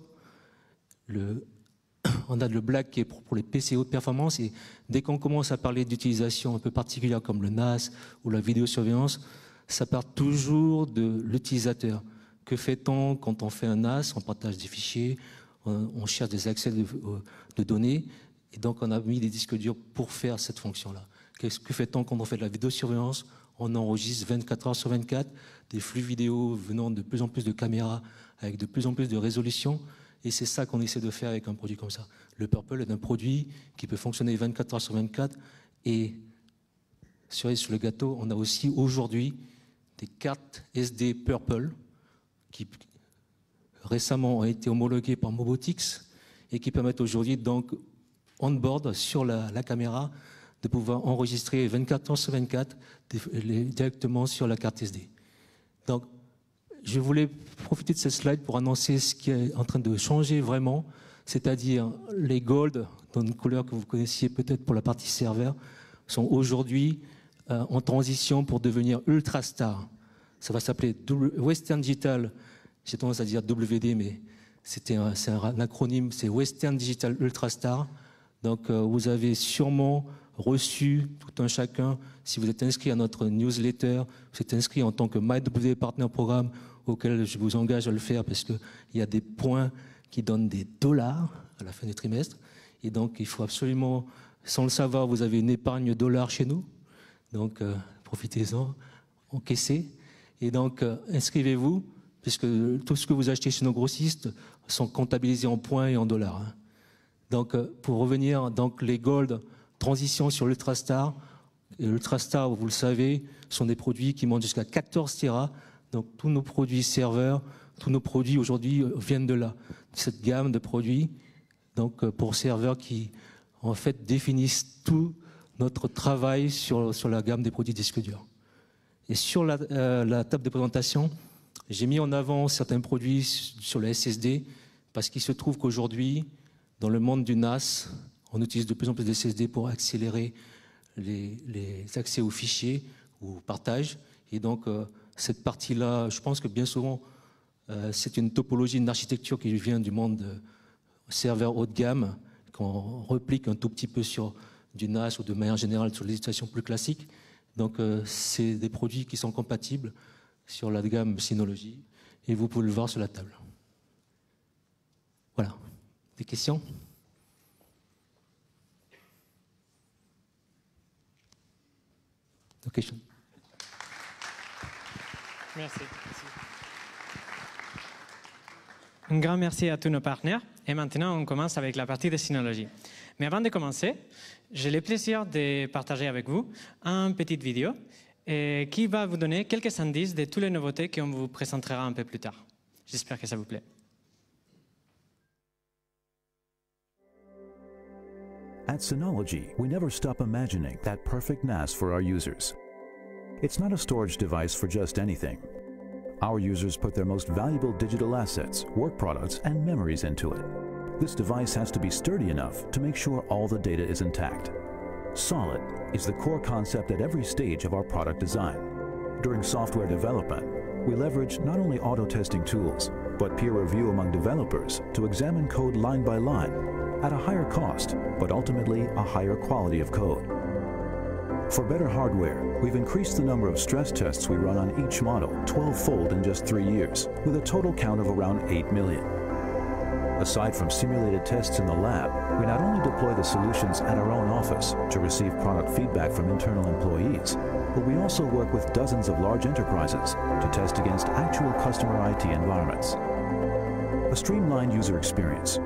on a le black qui est pour les PC haute performance, et dès qu'on commence à parler d'utilisation un peu particulière comme le NAS ou la vidéosurveillance, ça part toujours de l'utilisateur. Que fait-on quand on fait un NAS? On partage des fichiers, on cherche des accès de données, et donc on a mis des disques durs pour faire cette fonction-là. Que fait-on quand on fait de la vidéosurveillance? On enregistre 24 heures sur 24 des flux vidéo venant de plus en plus de caméras avec de plus en plus de résolution, et c'est ça qu'on essaie de faire avec un produit comme ça. Le Purple est un produit qui peut fonctionner 24 heures sur 24, et cerise sur le gâteau, on a aussi aujourd'hui des cartes SD Purple qui récemment ont été homologuées par Mobotix et qui permettent aujourd'hui donc on-board sur la caméra de pouvoir enregistrer 24 heures sur 24 directement sur la carte SD. Donc, je voulais profiter de cette slide pour annoncer ce qui est en train de changer vraiment, c'est-à-dire les Gold, dans une couleur que vous connaissiez peut-être pour la partie serveur, sont aujourd'hui en transition pour devenir Ultrastar. Ça va s'appeler Western Digital, j'ai tendance à dire WD, mais c'est un acronyme, c'est Western Digital Ultrastar. Donc vous avez sûrement reçu, tout un chacun, si vous êtes inscrit à notre newsletter, vous êtes inscrit en tant que MyWD Partner Programme, auquel je vous engage à le faire parce qu'il y a des points qui donnent des dollars à la fin du trimestre. Et donc il faut absolument, sans le savoir, vous avez une épargne dollar chez nous. Donc profitez-en, encaissez. Et donc inscrivez-vous, puisque tout ce que vous achetez chez nos grossistes sont comptabilisés en points et en dollars. Donc pour revenir, donc les Gold, transition sur l'Ultrastar. L'Ultrastar, vous le savez, sont des produits qui montent jusqu'à 14 Tera. Donc tous nos produits serveurs, tous nos produits aujourd'hui viennent de là, de cette gamme de produits. Donc pour serveurs qui en fait définissent tout notre travail sur la gamme des produits disques durs. Et sur la table de présentation, j'ai mis en avant certains produits sur le SSD parce qu'il se trouve qu'aujourd'hui, dans le monde du NAS, on utilise de plus en plus de SSD pour accélérer les accès aux fichiers ou au partage. Et donc, cette partie-là, je pense que bien souvent, c'est une topologie, une architecture qui vient du monde serveur haut de gamme, qu'on replique un tout petit peu sur du NAS ou de manière générale sur les situations plus classiques. Donc, c'est des produits qui sont compatibles sur la gamme Synology. Et vous pouvez le voir sur la table. Voilà. Des questions ? No question. Merci. Un grand merci à tous nos partenaires. Et maintenant, on commence avec la partie de Synology. Mais avant de commencer, j'ai le plaisir de partager avec vous une petite vidéo qui va vous donner quelques indices de toutes les nouveautés qu'on vous présentera un peu plus tard. J'espère que ça vous plaît. At Synology, we never stop imagining that perfect NAS for our users. It's not a storage device for just anything. Our users put their most valuable digital assets, work products, and memories into it. This device has to be sturdy enough to make sure all the data is intact. Solid is the core concept at every stage of our product design. During software development, we leverage not only auto-testing tools, but peer review among developers to examine code line by line at a higher cost, but ultimately a higher quality of code. For better hardware, we've increased the number of stress tests we run on each model 12-fold in just 3 years, with a total count of around 8 million. Aside from simulated tests in the lab, we not only deploy the solutions at our own office to receive product feedback from internal employees, but we also work with dozens of large enterprises to test against actual customer IT environments. A streamlined user experience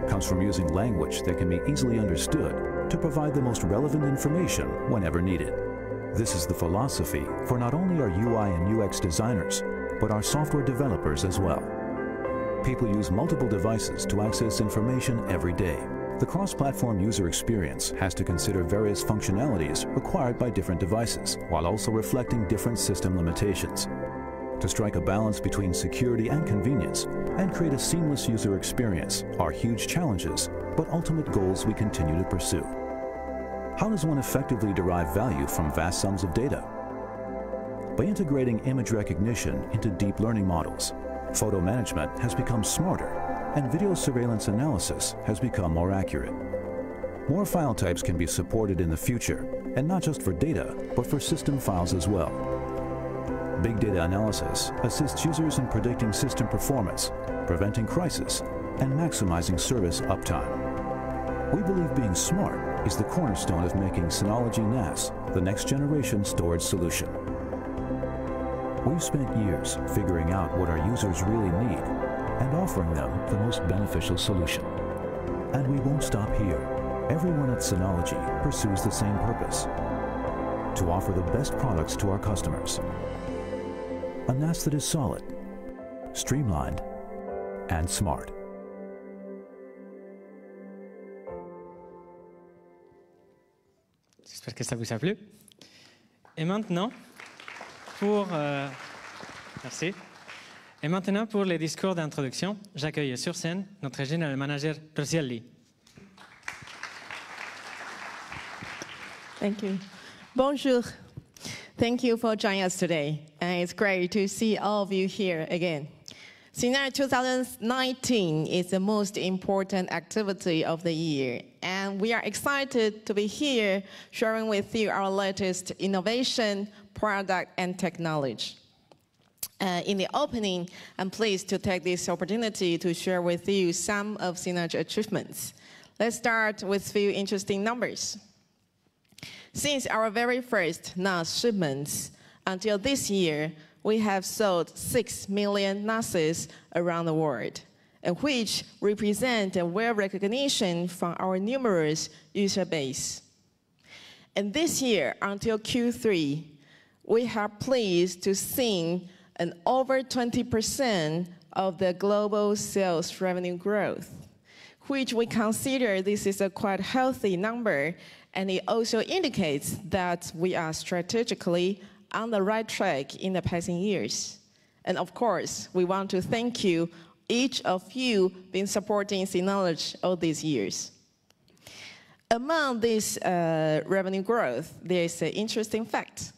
comes from using language that can be easily understood to provide the most relevant information whenever needed. This is the philosophy for not only our UI and UX designers, but our software developers as well. People use multiple devices to access information every day. The cross-platform user experience has to consider various functionalities required by different devices, while also reflecting different system limitations. To strike a balance between security and convenience and create a seamless user experience are huge challenges, but ultimate goals we continue to pursue. How does one effectively derive value from vast sums of data? By integrating image recognition into deep learning models, photo management has become smarter, and video surveillance analysis has become more accurate. More file types can be supported in the future, and not just for data, but for system files as well. Big data analysis assists users in predicting system performance, preventing crisis, and maximizing service uptime. We believe being smart is the cornerstone of making Synology NAS the next generation storage solution. We've spent years figuring out what our users really need and offering them the most beneficial solution. And we won't stop here. Everyone at Synology pursues the same purpose: to offer the best products to our customers. a NAS that is solid, streamlined, and smart. J'espère que ça vous a plu. Et maintenant, merci. Et maintenant, pour les discours d'introduction, j'accueille sur scène notre General Manager, Rosiel Lee. Thank you. Bonjour. Thank you for joining us today. And it's great to see all of you here again. Synology 2019 is the most important activity of the year, and we are excited to be here sharing with you our latest innovation, product, and technology. In the opening, I'm pleased to take this opportunity to share with you some of Synology achievements. Let's start with a few interesting numbers. Since our very first NAS shipments until this year, we have sold 6 million NASes around the world, which represent a well recognition from our numerous user base. And this year, until Q3, we are pleased to see an over 20% of the global sales revenue growth, which we consider this is a quite healthy number, and it also indicates that we are strategically on the right track in the passing years. And of course, we want to thank you, each of you, been supporting Synology all these years. Among this revenue growth, there is an interesting fact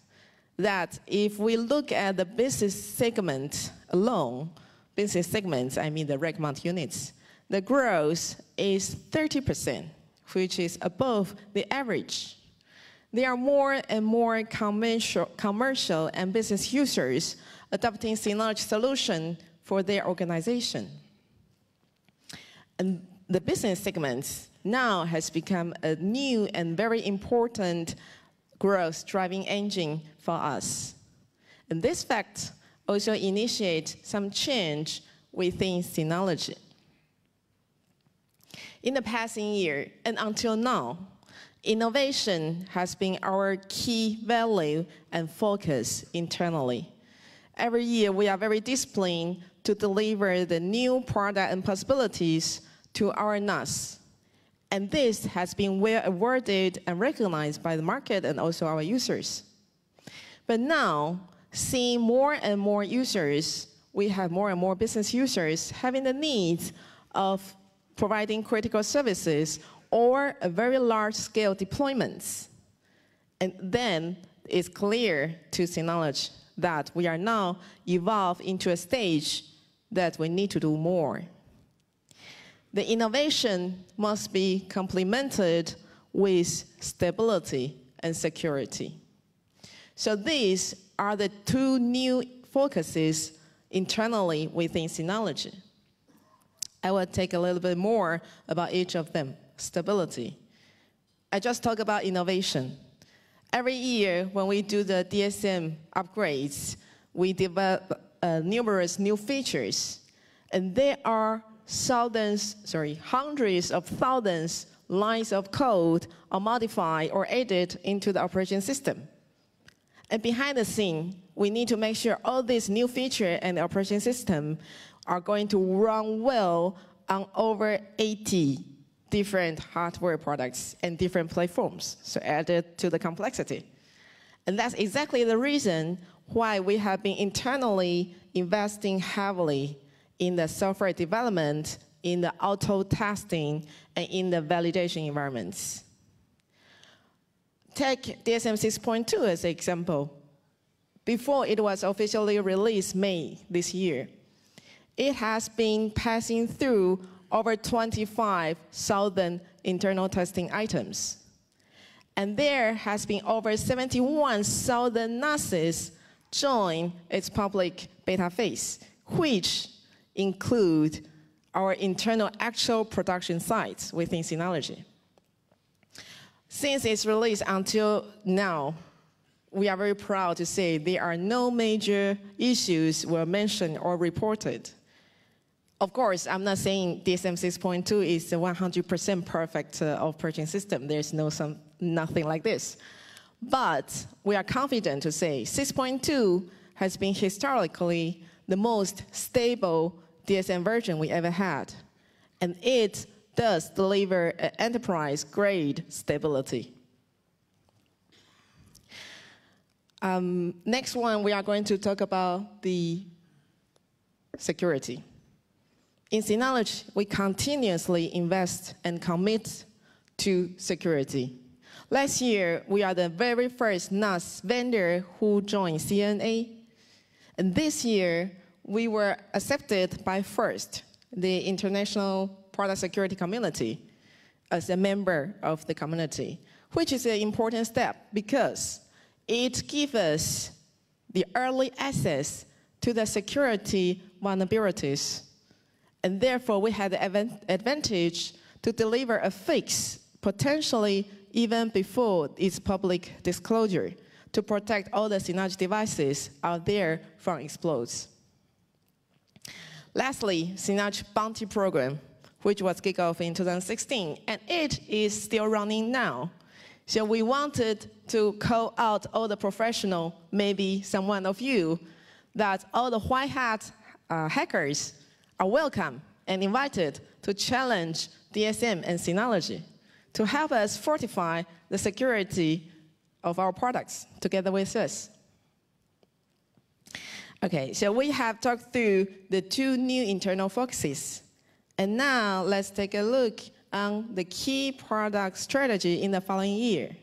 that if we look at the business segment alone, business segments, I mean the rack mount units, the growth is 30%, which is above the average. There are more and more commercial and business users adopting Synology solution for their organization. And the business segment now has become a new and very important growth driving engine for us. And this fact also initiates some change within Synology. In the past year and until now, innovation has been our key value and focus internally. Every year, we are very disciplined to deliver the new product and possibilities to our NAS. And this has been well awarded and recognized by the market and also our users. But now, seeing more and more users, we have more and more business users having the needs of providing critical services or a very large-scale deployments. And then it's clear to Synology that we are now evolved into a stage that we need to do more. The innovation must be complemented with stability and security. So these are the two new focuses internally within Synology. I will take a little bit more about each of them. Stability. I just talked about innovation. Every year when we do the DSM upgrades, we develop numerous new features. And there are hundreds of thousands lines of code are modified or added into the operating system. And behind the scene, we need to make sure all these new features and the operating system are going to run well on over 80 different hardware products and different platforms, so added to the complexity. And that's exactly the reason why we have been internally investing heavily in the software development, in the auto testing, and in the validation environments. Take DSM 6.2 as an example. Before it was officially released May this year, it has been passing through over 25,000 internal testing items. And there has been over 71,000 NASes join its public beta phase, which include our internal actual production sites within Synology. Since its release until now, we are very proud to say there are no major issues were mentioned or reported. Of course, I'm not saying DSM 6.2 is a 100% perfect operating system. There's nothing like this. But we are confident to say 6.2 has been historically the most stable DSM version we ever had, and it does deliver enterprise-grade stability. Next one, we are going to talk about the security. In Synology, we continuously invest and commit to security. Last year, we are the very first NAS vendor who joined CNA. And this year, we were accepted by FIRST, the International Product Security Community, as a member of the community, which is an important step because it gives us the early access to the security vulnerabilities. And therefore, we had the advantage to deliver a fix, potentially even before its public disclosure, to protect all the Synology devices out there from exploits. Lastly, Synology Bounty Program, which was kicked off in 2016, and it is still running now. So we wanted to call out all the professionals, maybe someone of you, that all the white hat hackers are welcome and invited to challenge DSM and Synology to help us fortify the security of our products together with us. Okay, so we have talked through the two new internal focuses. And now let's take a look on the key product strategy in the following year.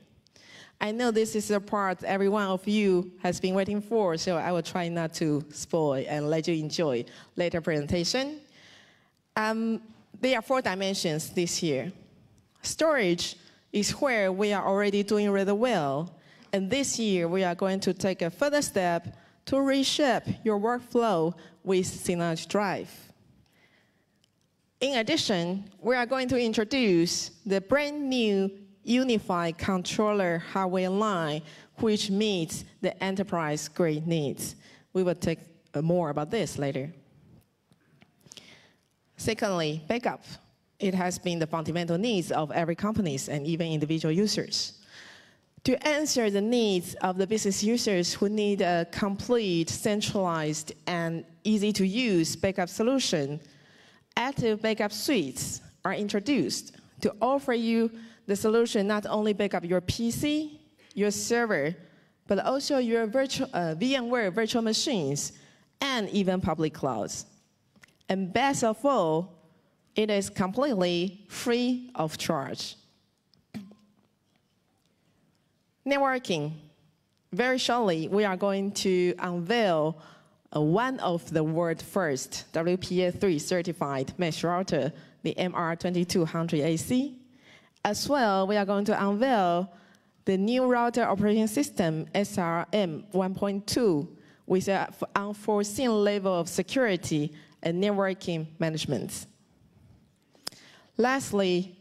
I know this is the part every one of you has been waiting for, so I will try not to spoil and let you enjoy later presentation. There are 4 dimensions this year. Storage is where we are already doing really well. And this year, we are going to take a further step to reshape your workflow with Synology Drive. In addition, we are going to introduce the brand new unified controller hardware line, which meets the enterprise-grade needs. We will take more about this later. Secondly, backup. It has been the fundamental needs of every company and even individual users. To answer the needs of the business users who need a complete, centralized, and easy-to-use backup solution, Active Backup Suites are introduced to offer you the solution not only backup your PC, your server, but also your VMware virtual machines, and even public clouds. And best of all, it is completely free of charge. Networking. Very shortly, we are going to unveil one of the world's first WPA3 certified mesh router, the MR2200AC. As well, we are going to unveil the new router operating system, SRM 1.2, with an unforeseen level of security and networking management. Lastly,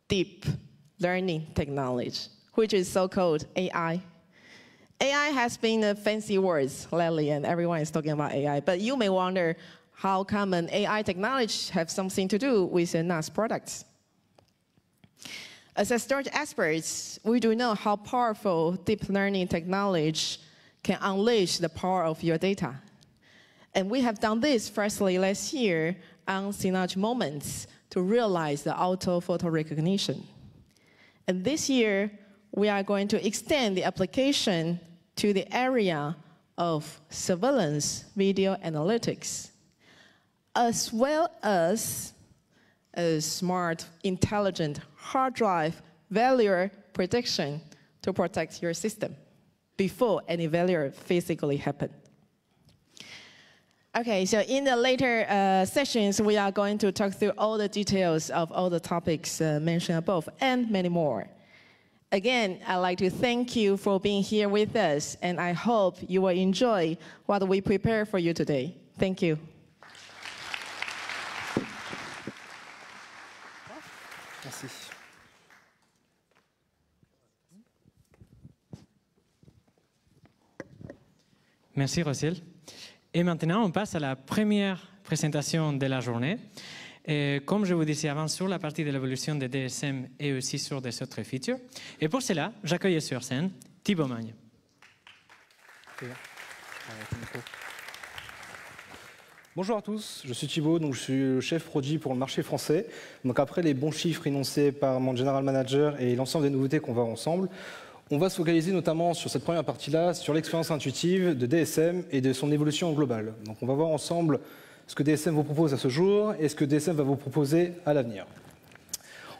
deep learning technology, which is so-called AI. AI has been a fancy word lately, and everyone is talking about AI. But you may wonder how come an AI technology have something to do with a NAS products. As a storage experts, we do know how powerful deep learning technology can unleash the power of your data. And we have done this firstly last year on Synology Moments to realize the auto photo recognition. And this year, we are going to extend the application to the area of surveillance video analytics, as well as a smart, intelligent hard drive failure prediction to protect your system before any failure physically happens. Okay, so in the later sessions, we are going to talk through all the details of all the topics mentioned above and many more. Again, I'd like to thank you for being here with us, and I hope you will enjoy what we prepare for you today. Thank you. Merci. Merci, Rossiel. Et maintenant, on passe à la première présentation de la journée. Et comme je vous disais avant, sur la partie de l'évolution des DSM et aussi sur des autres features. Et pour cela, j'accueille sur scène Thibaut Magne. Bonjour à tous, je suis Thibaut, donc je suis le chef produit pour le marché français. Donc après les bons chiffres énoncés par mon general manager et l'ensemble des nouveautés qu'on va voir ensemble, on va se focaliser notamment sur cette première partie-là, sur l'expérience intuitive de DSM et de son évolution globale. Donc on va voir ensemble ce que DSM vous propose à ce jour et ce que DSM va vous proposer à l'avenir.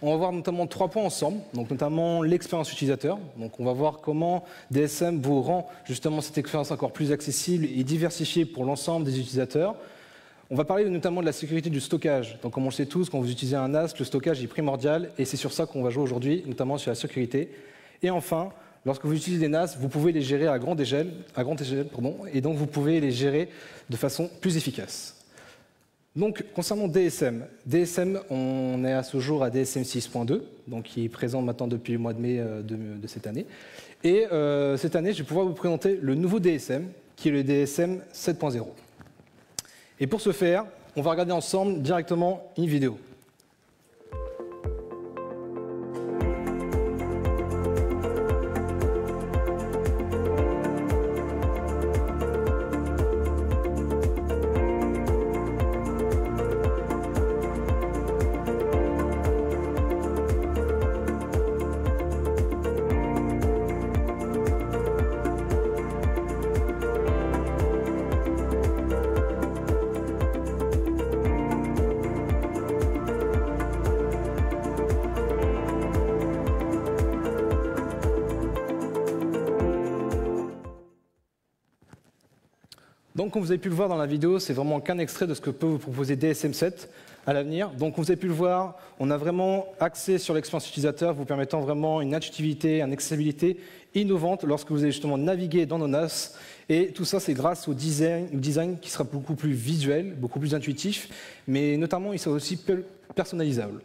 On va voir notamment 3 points ensemble, donc notamment l'expérience utilisateur. Donc on va voir comment DSM vous rend justement cette expérience encore plus accessible et diversifiée pour l'ensemble des utilisateurs. On va parler notamment de la sécurité du stockage. Donc comme on le sait tous, quand vous utilisez un NAS, le stockage est primordial et c'est sur ça qu'on va jouer aujourd'hui, notamment sur la sécurité. Et enfin, lorsque vous utilisez des NAS, vous pouvez les gérer à grande échelle, et donc vous pouvez les gérer de façon plus efficace. Donc, concernant DSM, on est à ce jour à DSM 6.2, donc qui est présent maintenant depuis le mois de mai de cette année. Et cette année, je vais pouvoir vous présenter le nouveau DSM, qui est le DSM 7.0. Et pour ce faire, on va regarder ensemble directement une vidéo. Donc, comme vous avez pu le voir dans la vidéo, c'est vraiment qu'un extrait de ce que peut vous proposer DSM7 à l'avenir. Donc, comme vous avez pu le voir, on a vraiment axé sur l'expérience utilisateur, vous permettant vraiment une intuitivité, une accessibilité innovante lorsque vous allez justement naviguer dans nos NAS. Et tout ça, c'est grâce au design qui sera beaucoup plus visuel, beaucoup plus intuitif, mais notamment, il sera aussi personnalisable.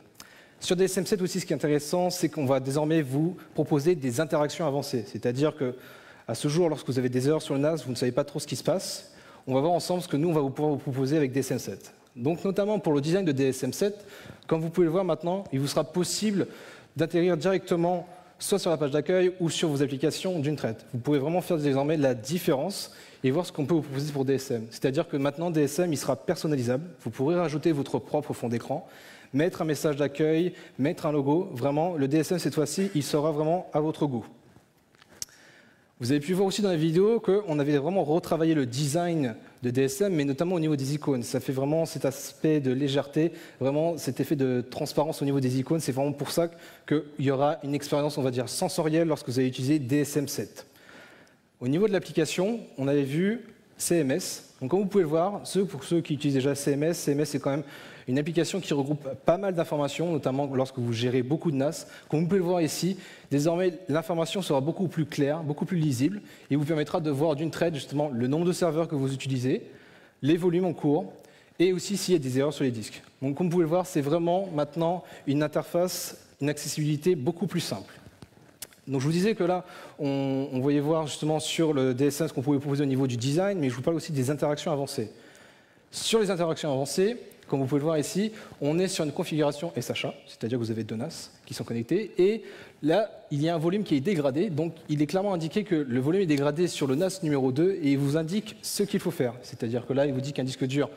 Sur DSM7 aussi, ce qui est intéressant, c'est qu'on va désormais vous proposer des interactions avancées. C'est-à-dire que à ce jour, lorsque vous avez des erreurs sur le NAS, vous ne savez pas trop ce qui se passe. On va voir ensemble ce que nous, on va pouvoir vous proposer avec DSM7. Donc, notamment pour le design de DSM7, comme vous pouvez le voir maintenant, il vous sera possible d'atterrir directement soit sur la page d'accueil ou sur vos applications d'une traite. Vous pouvez vraiment faire désormais la différence et voir ce qu'on peut vous proposer pour DSM. C'est-à-dire que maintenant, DSM, il sera personnalisable. Vous pourrez rajouter votre propre fond d'écran, mettre un message d'accueil, mettre un logo. Vraiment, le DSM, cette fois-ci, il sera vraiment à votre goût. Vous avez pu voir aussi dans la vidéo qu'on avait vraiment retravaillé le design de DSM, mais notamment au niveau des icônes. Ça fait vraiment cet aspect de légèreté, vraiment cet effet de transparence au niveau des icônes. C'est vraiment pour ça qu'il y aura une expérience, on va dire, sensorielle lorsque vous allez utiliser DSM7. Au niveau de l'application, on avait vu CMS. Donc, comme vous pouvez le voir, pour ceux qui utilisent déjà CMS, c'est quand même une application qui regroupe pas mal d'informations, notamment lorsque vous gérez beaucoup de NAS. Comme vous pouvez le voir ici, désormais, l'information sera beaucoup plus claire, beaucoup plus lisible, et vous permettra de voir d'une traite justement le nombre de serveurs que vous utilisez, les volumes en cours, et aussi s'il y a des erreurs sur les disques. Donc, comme vous pouvez le voir, c'est vraiment maintenant une interface, une accessibilité beaucoup plus simple. Donc je vous disais que là, on voyait voir justement sur le DSM ce qu'on pouvait proposer au niveau du design, mais je vous parle aussi des interactions avancées. Sur les interactions avancées, comme vous pouvez le voir ici, on est sur une configuration SHA, c'est-à-dire que vous avez deux NAS qui sont connectés, et là, il y a un volume qui est dégradé, donc il est clairement indiqué que le volume est dégradé sur le NAS numéro 2, et il vous indique ce qu'il faut faire. C'est-à-dire que là, il vous dit qu'un disque dur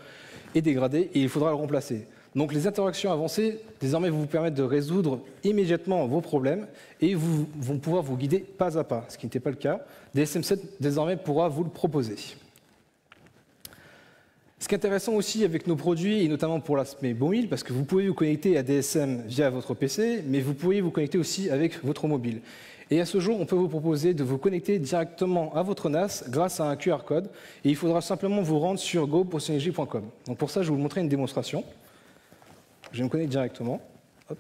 est dégradé, et il faudra le remplacer. Donc les interactions avancées, désormais, vous permettent de résoudre immédiatement vos problèmes et vont pouvoir vous guider pas à pas, ce qui n'était pas le cas. DSM7, désormais, pourra vous le proposer. Ce qui est intéressant aussi avec nos produits, et notamment pour l'aspect mobile, parce que vous pouvez vous connecter à DSM via votre PC, mais vous pouvez vous connecter aussi avec votre mobile. Et à ce jour, on peut vous proposer de vous connecter directement à votre NAS grâce à un QR code, et il faudra simplement vous rendre sur go.synergy.com. Donc pour ça, je vais vous montrer une démonstration. Je me connecte directement. Hop.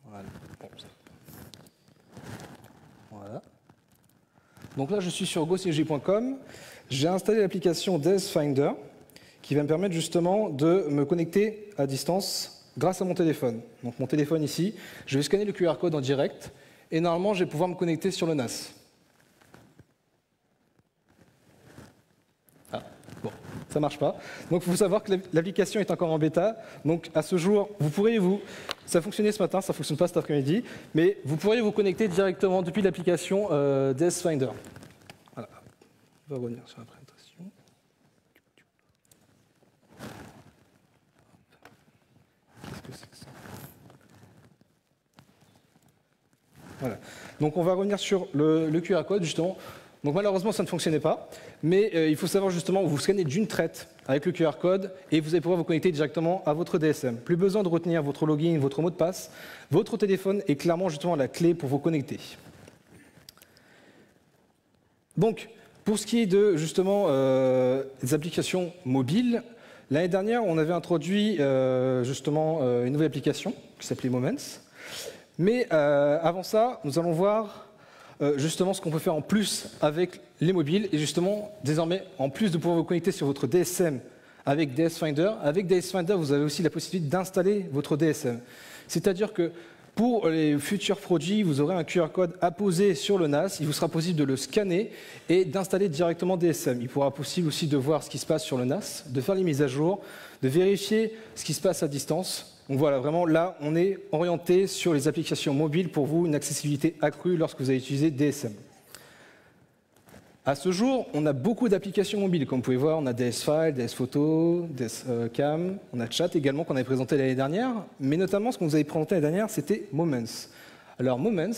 Voilà. Voilà. Donc là, je suis sur go.synergy.com. J'ai installé l'application DSFinder qui va me permettre justement de me connecter à distance grâce à mon téléphone. Donc mon téléphone ici, je vais scanner le QR code en direct et normalement, je vais pouvoir me connecter sur le NAS. ça marche pas. Donc il faut savoir que l'application est encore en bêta. Donc à ce jour, ça fonctionnait ce matin, ça ne fonctionne pas cet après-midi, mais vous pourriez vous connecter directement depuis l'application DS Finder. Voilà. On va revenir sur la présentation. Qu'est-ce que c'est que ça ? Voilà. Donc on va revenir sur le QR code justement. Donc malheureusement ça ne fonctionnait pas, mais il faut savoir justement vous scannez d'une traite avec le QR code et vous allez pouvoir vous connecter directement à votre DSM. Plus besoin de retenir votre login, votre mot de passe. Votre téléphone est clairement justement la clé pour vous connecter. Donc pour ce qui est de justement des applications mobiles, l'année dernière on avait introduit justement une nouvelle application qui s'appelait Moments. Mais avant ça, nous allons voir justement ce qu'on peut faire en plus avec les mobiles. Et justement, désormais, en plus de pouvoir vous connecter sur votre DSM avec DS Finder, vous avez aussi la possibilité d'installer votre DSM. C'est-à-dire que pour les futurs produits, vous aurez un QR code apposé sur le NAS. Il vous sera possible de le scanner et d'installer directement DSM. Il pourra possible aussi de voir ce qui se passe sur le NAS, de faire les mises à jour, de vérifier ce qui se passe à distance. Donc voilà, vraiment là, on est orienté sur les applications mobiles pour vous, une accessibilité accrue lorsque vous allez utiliser DSM. À ce jour, on a beaucoup d'applications mobiles. Comme vous pouvez voir, on a DS File, DS Photo, DS Cam, on a Chat également qu'on avait présenté l'année dernière. Mais notamment, ce qu'on vous avait présenté l'année dernière, c'était Moments. Alors Moments,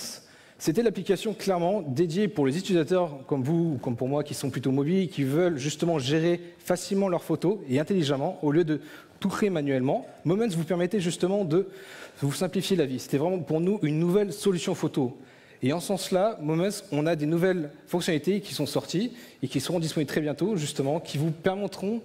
c'était l'application clairement dédiée pour les utilisateurs comme vous ou comme pour moi qui sont plutôt mobiles, qui veulent justement gérer facilement leurs photos et intelligemment au lieu de tout créer manuellement. Moments vous permettait justement de vous simplifier la vie. C'était vraiment pour nous une nouvelle solution photo. Et en ce sens-là, Moments, on a des nouvelles fonctionnalités qui sont sorties et qui seront disponibles très bientôt, justement, qui vous permettront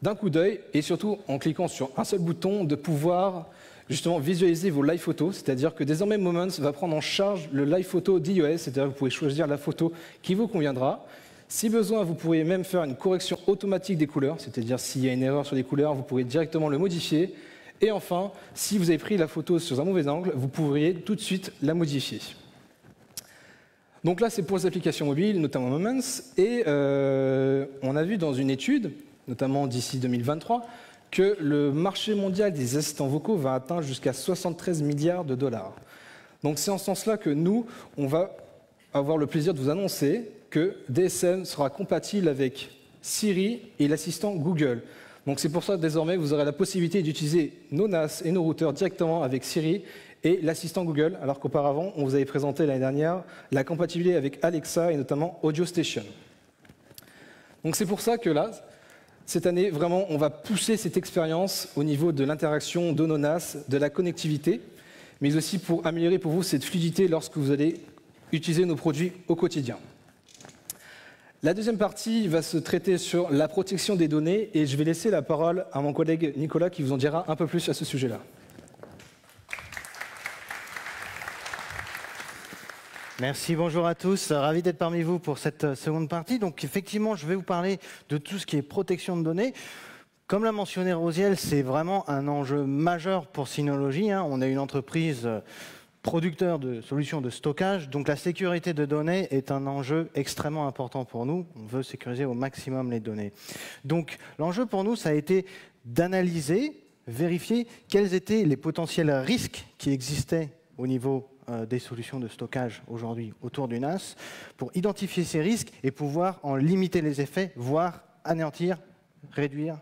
d'un coup d'œil et surtout en cliquant sur un seul bouton de pouvoir justement visualiser vos live photos. C'est-à-dire que désormais Moments va prendre en charge le live photo d'iOS, c'est-à-dire que vous pouvez choisir la photo qui vous conviendra. Si besoin, vous pourrez même faire une correction automatique des couleurs, c'est-à-dire s'il y a une erreur sur les couleurs, vous pourrez directement le modifier. Et enfin, si vous avez pris la photo sur un mauvais angle, vous pourriez tout de suite la modifier. Donc là, c'est pour les applications mobiles, notamment Moments. Et on a vu dans une étude, notamment d'ici 2023, que le marché mondial des assistants vocaux va atteindre jusqu'à 73 milliards de dollars. Donc c'est en ce sens-là que nous, on va avoir le plaisir de vous annoncer que DSM sera compatible avec Siri et l'assistant Google. Donc c'est pour ça que désormais vous aurez la possibilité d'utiliser nos NAS et nos routeurs directement avec Siri et l'assistant Google, alors qu'auparavant on vous avait présenté l'année dernière la compatibilité avec Alexa et notamment Audio Station. Donc c'est pour ça que là, cette année vraiment on va pousser cette expérience au niveau de l'interaction de nos NAS, de la connectivité, mais aussi pour améliorer pour vous cette fluidité lorsque vous allez utiliser nos produits au quotidien. La deuxième partie va se traiter sur la protection des données et je vais laisser la parole à mon collègue Nicolas qui vous en dira un peu plus à ce sujet-là. Merci, bonjour à tous. Ravi d'être parmi vous pour cette seconde partie. Donc effectivement, je vais vous parler de tout ce qui est protection de données. Comme l'a mentionné Rosiel, c'est vraiment un enjeu majeur pour Synology. On a une entreprise producteur de solutions de stockage, donc la sécurité de données est un enjeu extrêmement important pour nous. On veut sécuriser au maximum les données. Donc l'enjeu pour nous, ça a été d'analyser, vérifier quels étaient les potentiels risques qui existaient au niveau des solutions de stockage aujourd'hui autour du NAS, pour identifier ces risques et pouvoir en limiter les effets, voire anéantir, réduire,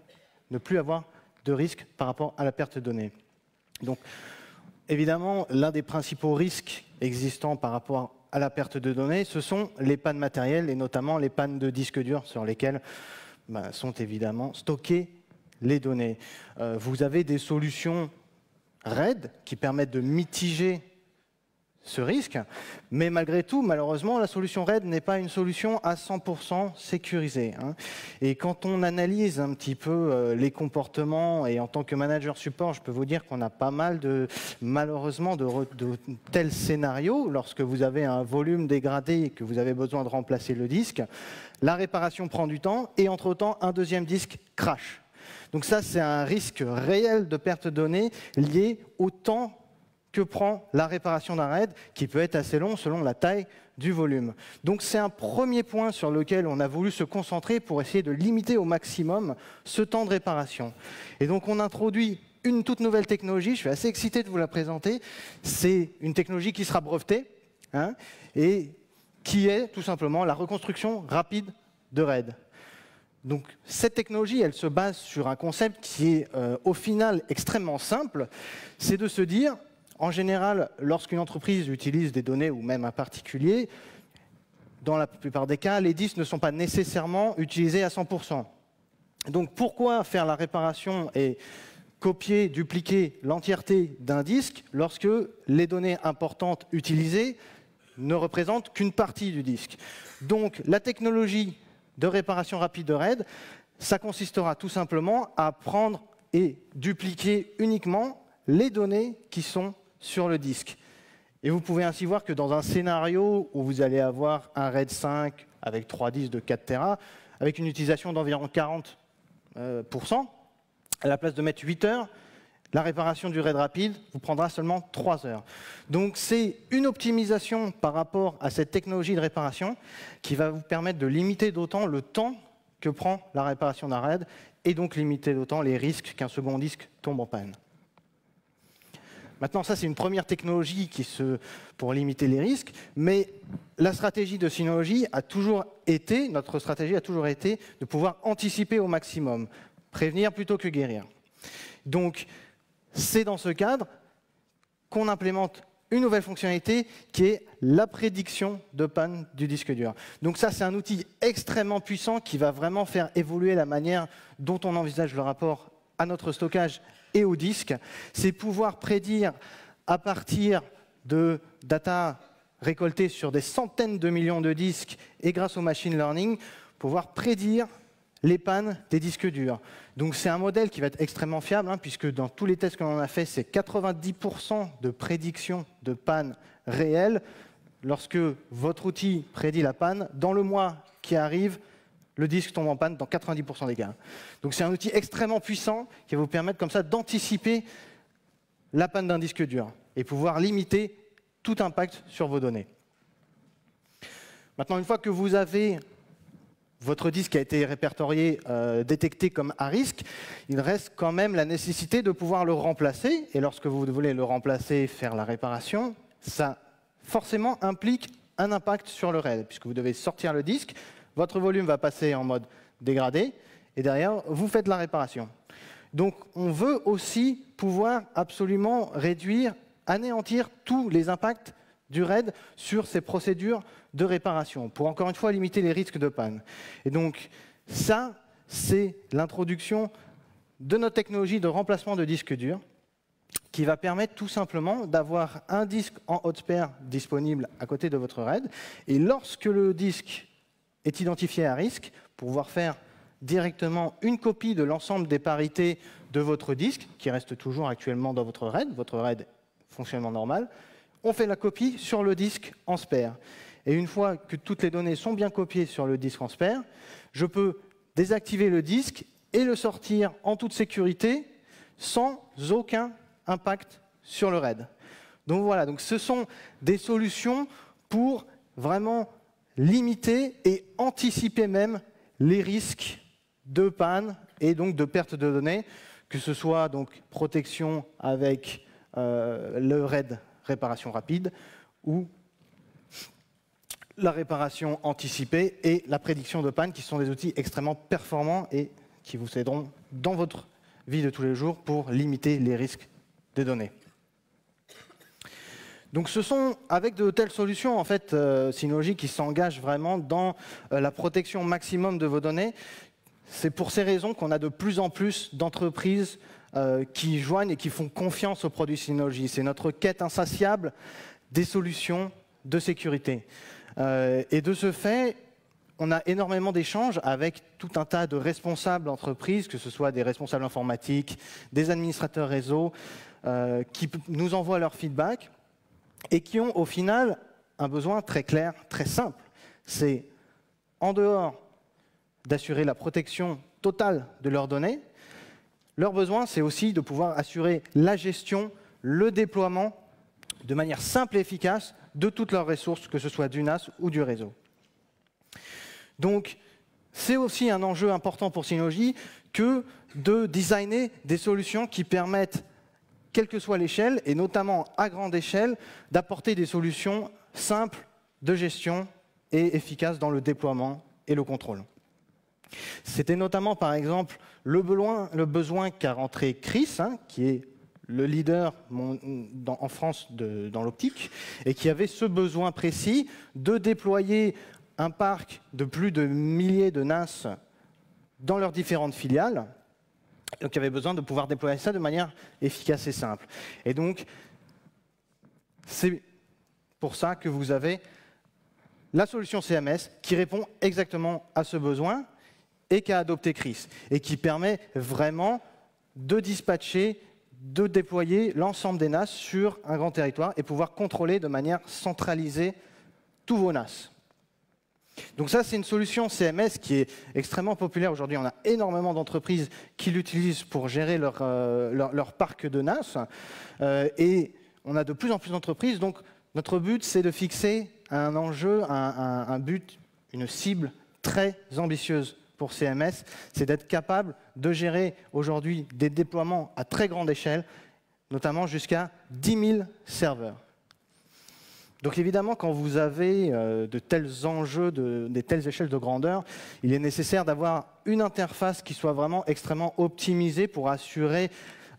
ne plus avoir de risques par rapport à la perte de données. Donc, évidemment, l'un des principaux risques existants par rapport à la perte de données, ce sont les pannes matérielles et notamment les pannes de disques durs sur lesquelles sont évidemment stockées les données. Vous avez des solutions RAID qui permettent de mitiger ce risque, mais malgré tout, malheureusement, la solution RAID n'est pas une solution à 100% sécurisée. Et quand on analyse un petit peu les comportements, et en tant que manager support, je peux vous dire qu'on a pas mal malheureusement, de tels scénarios. Lorsque vous avez un volume dégradé et que vous avez besoin de remplacer le disque, la réparation prend du temps, et entre-temps, un deuxième disque crash. Donc ça, c'est un risque réel de perte de données lié au temps que prend la réparation d'un RAID, qui peut être assez long selon la taille du volume. Donc c'est un premier point sur lequel on a voulu se concentrer pour essayer de limiter au maximum ce temps de réparation. Et donc on introduit une toute nouvelle technologie, je suis assez excité de vous la présenter. C'est une technologie qui sera brevetée, hein, et qui est tout simplement la reconstruction rapide de RAID. Donc cette technologie, elle se base sur un concept qui est au final extrêmement simple, c'est de se dire, en général, lorsqu'une entreprise utilise des données, ou même un particulier, dans la plupart des cas, les disques ne sont pas nécessairement utilisés à 100%. Donc pourquoi faire la réparation et copier, dupliquer l'entièreté d'un disque lorsque les données importantes utilisées ne représentent qu'une partie du disque? Donc la technologie de réparation rapide de RAID, ça consistera tout simplement à prendre et dupliquer uniquement les données qui sont sur le disque. Et vous pouvez ainsi voir que dans un scénario où vous allez avoir un RAID 5 avec 3 disques de 4 Tera, avec une utilisation d'environ 40%, à la place de mettre 8 heures, la réparation du RAID rapide vous prendra seulement 3 heures. Donc c'est une optimisation par rapport à cette technologie de réparation qui va vous permettre de limiter d'autant le temps que prend la réparation d'un RAID et donc limiter d'autant les risques qu'un second disque tombe en panne. Maintenant, ça, c'est une première technologie pour limiter les risques, mais la stratégie de Synology a toujours été, notre stratégie a toujours été de pouvoir anticiper au maximum, prévenir plutôt que guérir. Donc, c'est dans ce cadre qu'on implémente une nouvelle fonctionnalité qui est la prédiction de panne du disque dur. Donc ça, c'est un outil extrêmement puissant qui va vraiment faire évoluer la manière dont on envisage le rapport à notre stockage et au disque. C'est pouvoir prédire à partir de data récoltées sur des centaines de millions de disques et grâce au machine learning, pouvoir prédire les pannes des disques durs. Donc c'est un modèle qui va être extrêmement fiable, hein, puisque dans tous les tests que l'on a fait, c'est 90% de prédiction de panne réelle. Lorsque votre outil prédit la panne, dans le mois qui arrive, le disque tombe en panne dans 90% des cas. Donc c'est un outil extrêmement puissant qui va vous permettre comme ça d'anticiper la panne d'un disque dur et pouvoir limiter tout impact sur vos données. Maintenant, une fois que vous avez votre disque a été répertorié, détecté comme à risque, il reste quand même la nécessité de pouvoir le remplacer. Et lorsque vous voulez le remplacer, faire la réparation, ça forcément implique un impact sur le RAID, puisque vous devez sortir le disque, votre volume va passer en mode dégradé, et derrière, vous faites la réparation. Donc, on veut aussi pouvoir absolument réduire, anéantir tous les impacts du RAID sur ces procédures de réparation, pour encore une fois limiter les risques de panne. Et donc, ça, c'est l'introduction de notre technologie de remplacement de disques durs, qui va permettre tout simplement d'avoir un disque en hot spare disponible à côté de votre RAID, et lorsque le disque est identifié à risque, pour pouvoir faire directement une copie de l'ensemble des parités de votre disque, qui reste toujours actuellement dans votre RAID fonctionnement normal, on fait la copie sur le disque en spare. Et une fois que toutes les données sont bien copiées sur le disque en spare, je peux désactiver le disque et le sortir en toute sécurité sans aucun impact sur le RAID. Donc voilà, donc ce sont des solutions pour vraiment limiter et anticiper même les risques de panne et donc de perte de données, que ce soit donc protection avec le RAID réparation rapide ou la réparation anticipée et la prédiction de panne, qui sont des outils extrêmement performants et qui vous aideront dans votre vie de tous les jours pour limiter les risques des données. Donc ce sont avec de telles solutions, en fait, Synology qui s'engage vraiment dans la protection maximum de vos données. C'est pour ces raisons qu'on a de plus en plus d'entreprises qui joignent et qui font confiance aux produits Synology. C'est notre quête insatiable des solutions de sécurité. Et de ce fait, on a énormément d'échanges avec tout un tas de responsables d'entreprises, que ce soit des responsables informatiques, des administrateurs réseau, qui nous envoient leur feedback et qui ont au final un besoin très clair, très simple. C'est, en dehors d'assurer la protection totale de leurs données, leur besoin, c'est aussi de pouvoir assurer la gestion, le déploiement de manière simple et efficace de toutes leurs ressources, que ce soit du NAS ou du réseau. Donc, c'est aussi un enjeu important pour Synology que de designer des solutions qui permettent, quelle que soit l'échelle, et notamment à grande échelle, d'apporter des solutions simples de gestion et efficaces dans le déploiement et le contrôle. C'était notamment, par exemple, le besoin qu'a rentré Chris, qui est le leader en France dans l'optique, et qui avait ce besoin précis de déployer un parc de plus de milliers de NAS dans leurs différentes filiales. Donc il y avait besoin de pouvoir déployer ça de manière efficace et simple. Et donc, c'est pour ça que vous avez la solution CMS qui répond exactement à ce besoin et qu'a adopté Chris, et qui permet vraiment de dispatcher, de déployer l'ensemble des NAS sur un grand territoire et pouvoir contrôler de manière centralisée tous vos NAS. Donc ça, c'est une solution CMS qui est extrêmement populaire aujourd'hui. On a énormément d'entreprises qui l'utilisent pour gérer leur parc de NAS. Et on a de plus en plus d'entreprises. Donc notre but, c'est de fixer un enjeu, un but, une cible très ambitieuse pour CMS. C'est d'être capable de gérer aujourd'hui des déploiements à très grande échelle, notamment jusqu'à 10 000 serveurs. Donc évidemment, quand vous avez de tels enjeux, des telles échelles de grandeur, il est nécessaire d'avoir une interface qui soit vraiment extrêmement optimisée pour assurer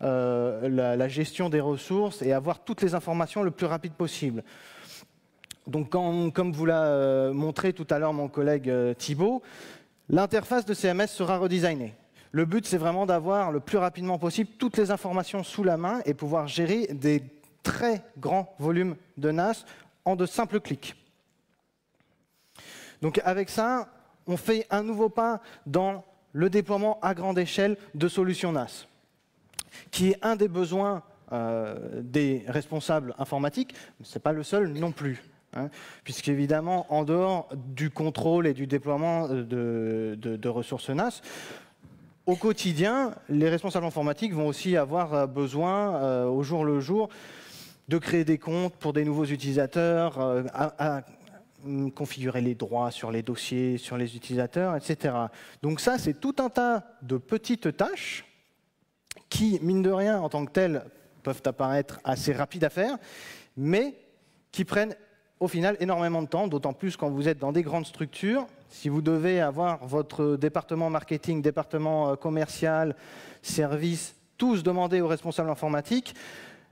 la gestion des ressources et avoir toutes les informations le plus rapide possible. Donc comme vous l'a montré tout à l'heure mon collègue Thibaut, l'interface de CMS sera redesignée. Le but, c'est vraiment d'avoir le plus rapidement possible toutes les informations sous la main et pouvoir gérer des très grands volumes de NAS en de simples clics. Donc avec ça, on fait un nouveau pas dans le déploiement à grande échelle de solutions NAS, qui est un des besoins des responsables informatiques, mais ce n'est pas le seul non plus. Puisqu'évidemment, en dehors du contrôle et du déploiement de ressources NAS, au quotidien, les responsables informatiques vont aussi avoir besoin, au jour le jour, de créer des comptes pour des nouveaux utilisateurs, à configurer les droits sur les dossiers, sur les utilisateurs, etc. Donc ça, c'est tout un tas de petites tâches qui, mine de rien, en tant que telles, peuvent apparaître assez rapides à faire, mais qui prennent au final énormément de temps, d'autant plus quand vous êtes dans des grandes structures. Si vous devez avoir votre département marketing, département commercial, service, tous demander au responsable informatique,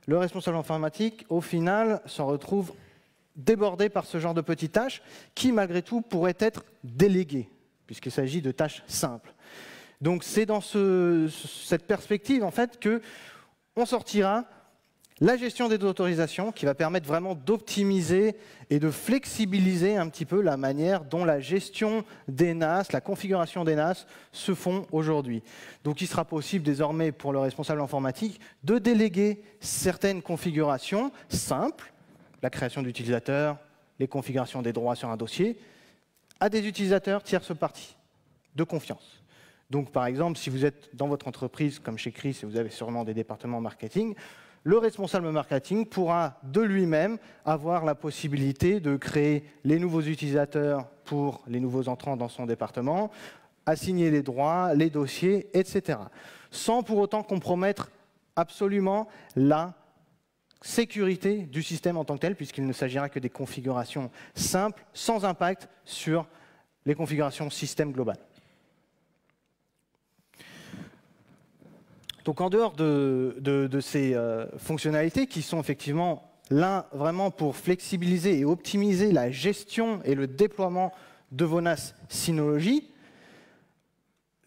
le responsable informatique, au final, s'en retrouve débordé par ce genre de petites tâches qui, malgré tout, pourraient être déléguées, puisqu'il s'agit de tâches simples. Donc c'est dans cette perspective, en fait, qu'on sortira la gestion des autorisations qui va permettre vraiment d'optimiser et de flexibiliser un petit peu la manière dont la gestion des NAS, la configuration des NAS se font aujourd'hui. Donc il sera possible désormais pour le responsable informatique de déléguer certaines configurations simples, la création d'utilisateurs, les configurations des droits sur un dossier, à des utilisateurs tierces parties de confiance. Donc par exemple, si vous êtes dans votre entreprise comme chez Chris et vous avez sûrement des départements marketing, le responsable marketing pourra de lui-même avoir la possibilité de créer les nouveaux utilisateurs pour les nouveaux entrants dans son département, assigner les droits, les dossiers, etc. Sans pour autant compromettre absolument la sécurité du système en tant que tel, puisqu'il ne s'agira que des configurations simples, sans impact sur les configurations système global. Donc en dehors de ces fonctionnalités qui sont effectivement là vraiment pour flexibiliser et optimiser la gestion et le déploiement de vos NAS Synology,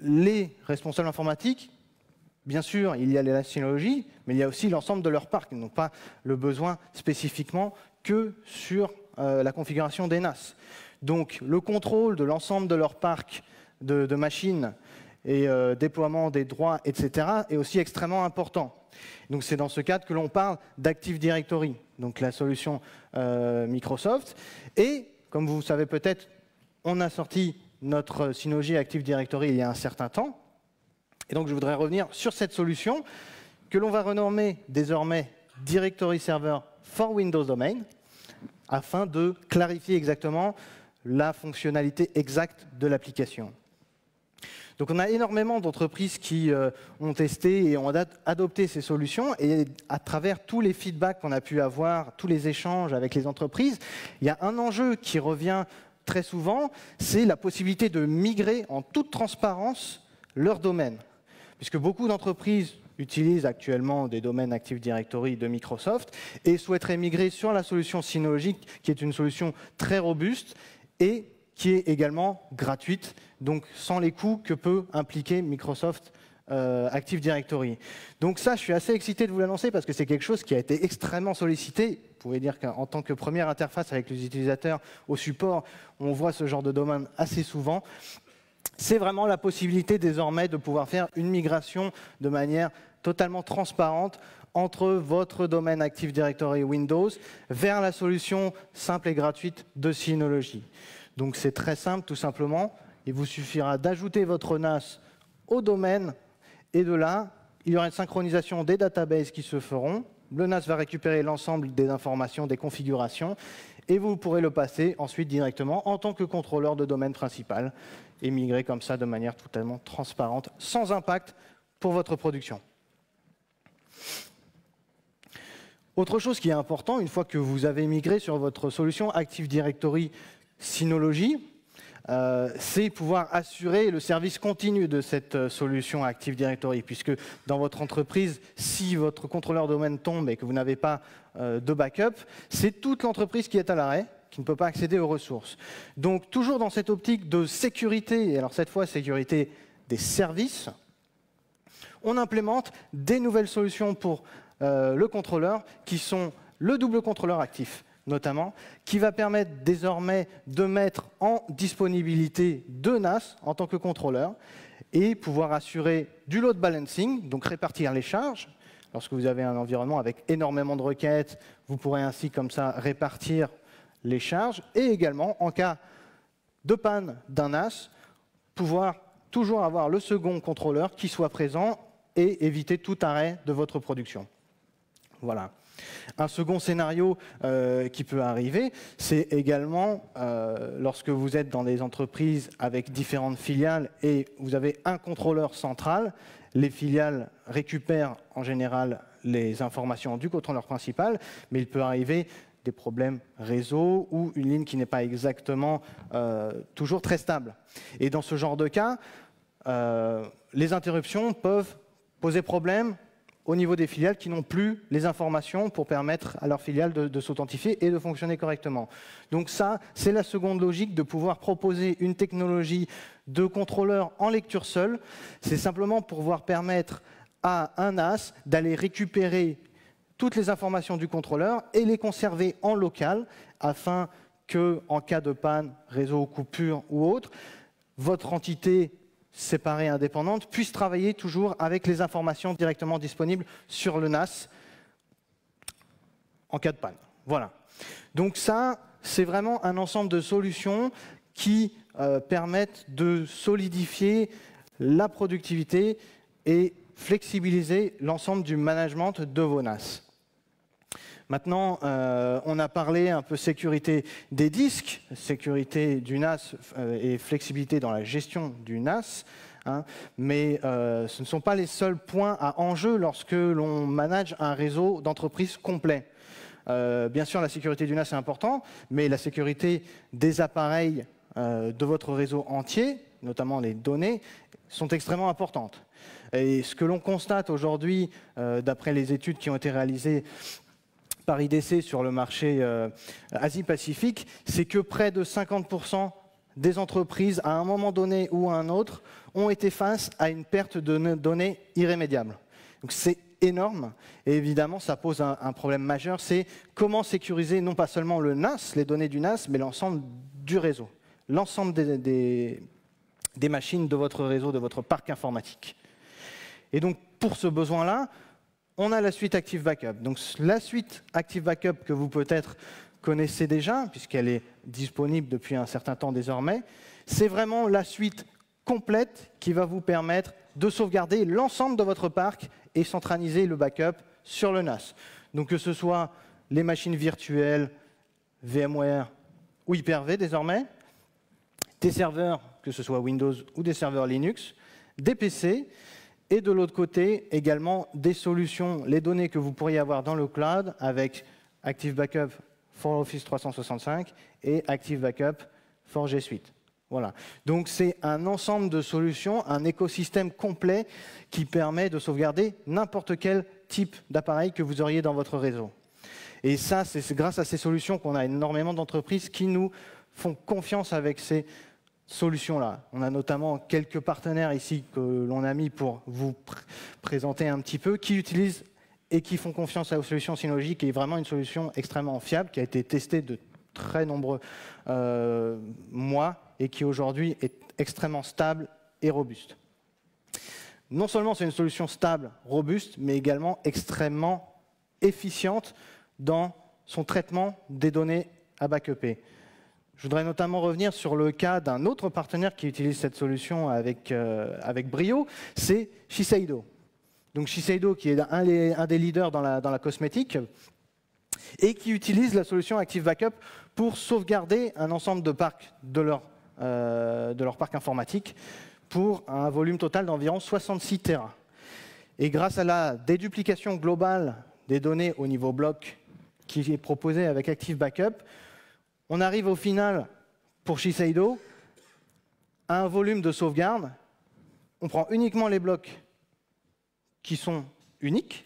les responsables informatiques, bien sûr, il y a les NAS Synology, mais il y a aussi l'ensemble de leur parc. Ils n'ont pas le besoin spécifiquement que sur la configuration des NAS. Donc le contrôle de l'ensemble de leur parc de machines et déploiement des droits, etc., est aussi extrêmement important. Donc c'est dans ce cadre que l'on parle d'Active Directory, donc la solution Microsoft. Et, comme vous savez peut-être, on a sorti notre Synology Active Directory il y a un certain temps. Et donc je voudrais revenir sur cette solution que l'on va renommer désormais Directory Server for Windows Domain, afin de clarifier exactement la fonctionnalité exacte de l'application. Donc on a énormément d'entreprises qui ont testé et ont adopté ces solutions, et à travers tous les feedbacks qu'on a pu avoir, tous les échanges avec les entreprises, il y a un enjeu qui revient très souvent, c'est la possibilité de migrer en toute transparence leur domaine. Puisque beaucoup d'entreprises utilisent actuellement des domaines Active Directory de Microsoft et souhaiteraient migrer sur la solution Synology, qui est une solution très robuste et qui est également gratuite, donc sans les coûts que peut impliquer Microsoft Active Directory. Donc ça, je suis assez excité de vous l'annoncer parce que c'est quelque chose qui a été extrêmement sollicité. Vous pouvez dire qu'en tant que première interface avec les utilisateurs au support, on voit ce genre de domaine assez souvent. C'est vraiment la possibilité désormais de pouvoir faire une migration de manière totalement transparente entre votre domaine Active Directory Windows vers la solution simple et gratuite de Synology. Donc c'est très simple, tout simplement. Il vous suffira d'ajouter votre NAS au domaine, et de là, il y aura une synchronisation des databases qui se feront. Le NAS va récupérer l'ensemble des informations, des configurations, et vous pourrez le passer ensuite directement en tant que contrôleur de domaine principal, et migrer comme ça de manière totalement transparente, sans impact pour votre production. Autre chose qui est important, une fois que vous avez migré sur votre solution Active Directory Synology, c'est pouvoir assurer le service continu de cette solution Active Directory, puisque dans votre entreprise, si votre contrôleur domaine tombe et que vous n'avez pas de backup, c'est toute l'entreprise qui est à l'arrêt, qui ne peut pas accéder aux ressources. Donc toujours dans cette optique de sécurité, et alors cette fois sécurité des services, on implémente des nouvelles solutions pour le contrôleur, qui sont le double contrôleur actif, notamment, qui va permettre désormais de mettre en disponibilité deux NAS en tant que contrôleur et pouvoir assurer du load balancing, donc répartir les charges. Lorsque vous avez un environnement avec énormément de requêtes, vous pourrez ainsi comme ça répartir les charges, et également, en cas de panne d'un NAS, pouvoir toujours avoir le second contrôleur qui soit présent et éviter tout arrêt de votre production. Voilà. Un second scénario qui peut arriver, c'est également lorsque vous êtes dans des entreprises avec différentes filiales et vous avez un contrôleur central, les filiales récupèrent en général les informations du contrôleur principal, mais il peut arriver des problèmes réseau ou une ligne qui n'est pas exactement toujours très stable. Et dans ce genre de cas, les interruptions peuvent poser problème au niveau des filiales qui n'ont plus les informations pour permettre à leurs filiales de s'authentifier et de fonctionner correctement. Donc ça, c'est la seconde logique de pouvoir proposer une technologie de contrôleur en lecture seule. C'est simplement pour pouvoir permettre à un NAS d'aller récupérer toutes les informations du contrôleur et les conserver en local afin que, en cas de panne, réseau, coupure ou autre, votre entité séparée, indépendante, puisse travailler toujours avec les informations directement disponibles sur le NAS en cas de panne. Voilà. Donc ça, c'est vraiment un ensemble de solutions qui permettent de solidifier la productivité et flexibiliser l'ensemble du management de vos NAS. Maintenant, on a parlé un peu sécurité des disques, sécurité du NAS et flexibilité dans la gestion du NAS, hein, mais ce ne sont pas les seuls points à enjeu lorsque l'on manage un réseau d'entreprise complet. Bien sûr, la sécurité du NAS est importante, mais la sécurité des appareils de votre réseau entier, notamment les données, sont extrêmement importantes. Et ce que l'on constate aujourd'hui, d'après les études qui ont été réalisées par IDC sur le marché Asie-Pacifique, c'est que près de 50% des entreprises, à un moment donné ou à un autre, ont été face à une perte de données irrémédiable. Donc c'est énorme, et évidemment ça pose un problème majeur, c'est comment sécuriser non pas seulement le NAS, les données du NAS, mais l'ensemble du réseau, l'ensemble des machines de votre réseau, de votre parc informatique. Et donc pour ce besoin-là, on a la suite Active Backup. Donc la suite Active Backup que vous peut-être connaissez déjà, puisqu'elle est disponible depuis un certain temps désormais, c'est vraiment la suite complète qui va vous permettre de sauvegarder l'ensemble de votre parc et centraliser le backup sur le NAS. Donc que ce soit les machines virtuelles, VMware ou Hyper-V désormais, des serveurs, que ce soit Windows ou des serveurs Linux, des PC, et de l'autre côté, également des solutions, les données que vous pourriez avoir dans le cloud avec Active Backup for Office 365 et Active Backup for G Suite. Voilà. Donc c'est un ensemble de solutions, un écosystème complet qui permet de sauvegarder n'importe quel type d'appareil que vous auriez dans votre réseau. Et ça, c'est grâce à ces solutions qu'on a énormément d'entreprises qui nous font confiance avec ces solutions-là. On a notamment quelques partenaires ici que l'on a mis pour vous présenter un petit peu, qui utilisent et qui font confiance à la solution Synology, qui est vraiment une solution extrêmement fiable, qui a été testée de très nombreux mois et qui aujourd'hui est extrêmement stable et robuste. Non seulement c'est une solution stable, robuste, mais également extrêmement efficiente dans son traitement des données à backuper. Je voudrais notamment revenir sur le cas d'un autre partenaire qui utilise cette solution avec brio, c'est Shiseido. Donc Shiseido, qui est un des leaders dans la cosmétique, et qui utilise la solution Active Backup pour sauvegarder un ensemble de parcs de leur parc informatique pour un volume total d'environ 66 Tera. Et grâce à la déduplication globale des données au niveau bloc qui est proposée avec Active Backup, on arrive au final, pour Shiseido, à un volume de sauvegarde. On prend uniquement les blocs qui sont uniques,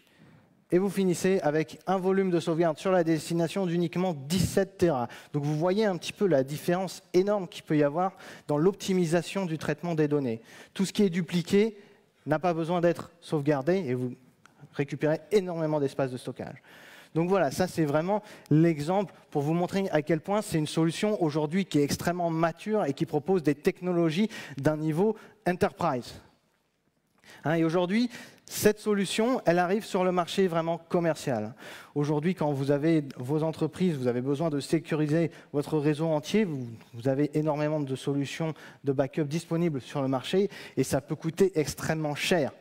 et vous finissez avec un volume de sauvegarde sur la destination d'uniquement 17 Tera. Donc vous voyez un petit peu la différence énorme qu'il peut y avoir dans l'optimisation du traitement des données. Tout ce qui est dupliqué n'a pas besoin d'être sauvegardé, et vous récupérez énormément d'espace de stockage. Donc voilà, ça c'est vraiment l'exemple pour vous montrer à quel point c'est une solution aujourd'hui qui est extrêmement mature et qui propose des technologies d'un niveau enterprise. Et aujourd'hui, cette solution, elle arrive sur le marché vraiment commercial. Aujourd'hui, quand vous avez vos entreprises, vous avez besoin de sécuriser votre réseau entier, vous avez énormément de solutions de backup disponibles sur le marché et ça peut coûter extrêmement cher.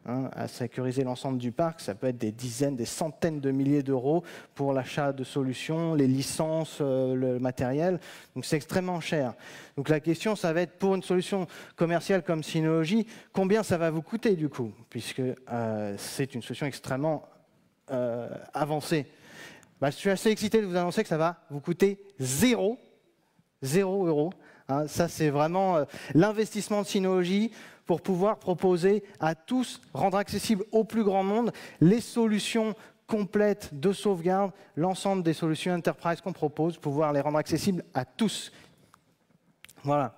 À sécuriser l'ensemble du parc, ça peut être des dizaines, des centaines de milliers d'euros pour l'achat de solutions, les licences, le matériel. Donc c'est extrêmement cher. Donc la question, ça va être pour une solution commerciale comme Synology, combien ça va vous coûter du coup, puisque c'est une solution extrêmement avancée. Je suis assez excité de vous annoncer que ça va vous coûter 0 euros. Ça, c'est vraiment l'investissement de Synology pour pouvoir proposer à tous, rendre accessible au plus grand monde les solutions complètes de sauvegarde, l'ensemble des solutions enterprise qu'on propose, pouvoir les rendre accessibles à tous. Voilà.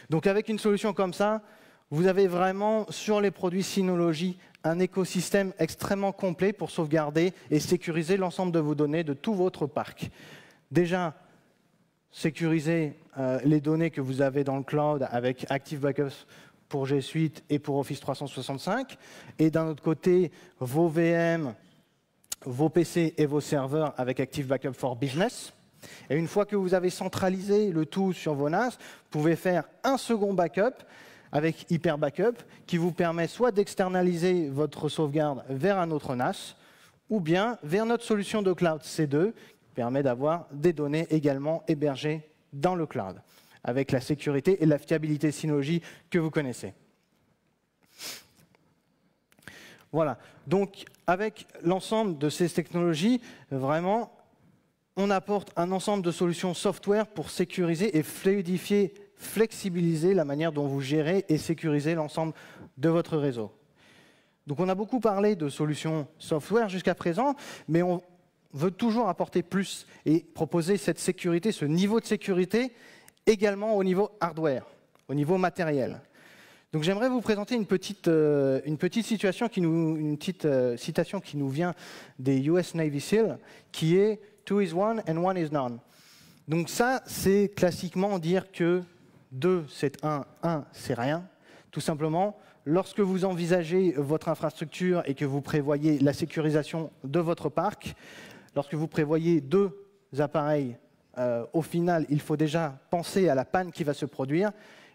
Donc avec une solution comme ça, vous avez vraiment sur les produits Synology un écosystème extrêmement complet pour sauvegarder et sécuriser l'ensemble de vos données de tout votre parc. Déjà, sécuriser les données que vous avez dans le cloud avec Active Backup pour G Suite et pour Office 365, et d'un autre côté, vos VM, vos PC et vos serveurs avec Active Backup for Business. Et une fois que vous avez centralisé le tout sur vos NAS, vous pouvez faire un second backup avec Hyper Backup qui vous permet soit d'externaliser votre sauvegarde vers un autre NAS, ou bien vers notre solution de cloud C2 qui permet d'avoir des données également hébergées dans le cloud, avec la sécurité et la fiabilité Synology que vous connaissez. Voilà. Donc, avec l'ensemble de ces technologies, vraiment, on apporte un ensemble de solutions software pour sécuriser et fluidifier, flexibiliser la manière dont vous gérez et sécurisez l'ensemble de votre réseau. Donc, on a beaucoup parlé de solutions software jusqu'à présent, mais on veut toujours apporter plus et proposer cette sécurité, ce niveau de sécurité, également au niveau hardware, au niveau matériel. Donc j'aimerais vous présenter une petite citation qui nous vient des US Navy SEAL, qui est « Two is one and one is none ». Donc ça, c'est classiquement dire que 2 c'est 1 c'est rien. Tout simplement, lorsque vous envisagez votre infrastructure et que vous prévoyez la sécurisation de votre parc, lorsque vous prévoyez 2 appareils, au final, il faut déjà penser à la panne qui va se produire.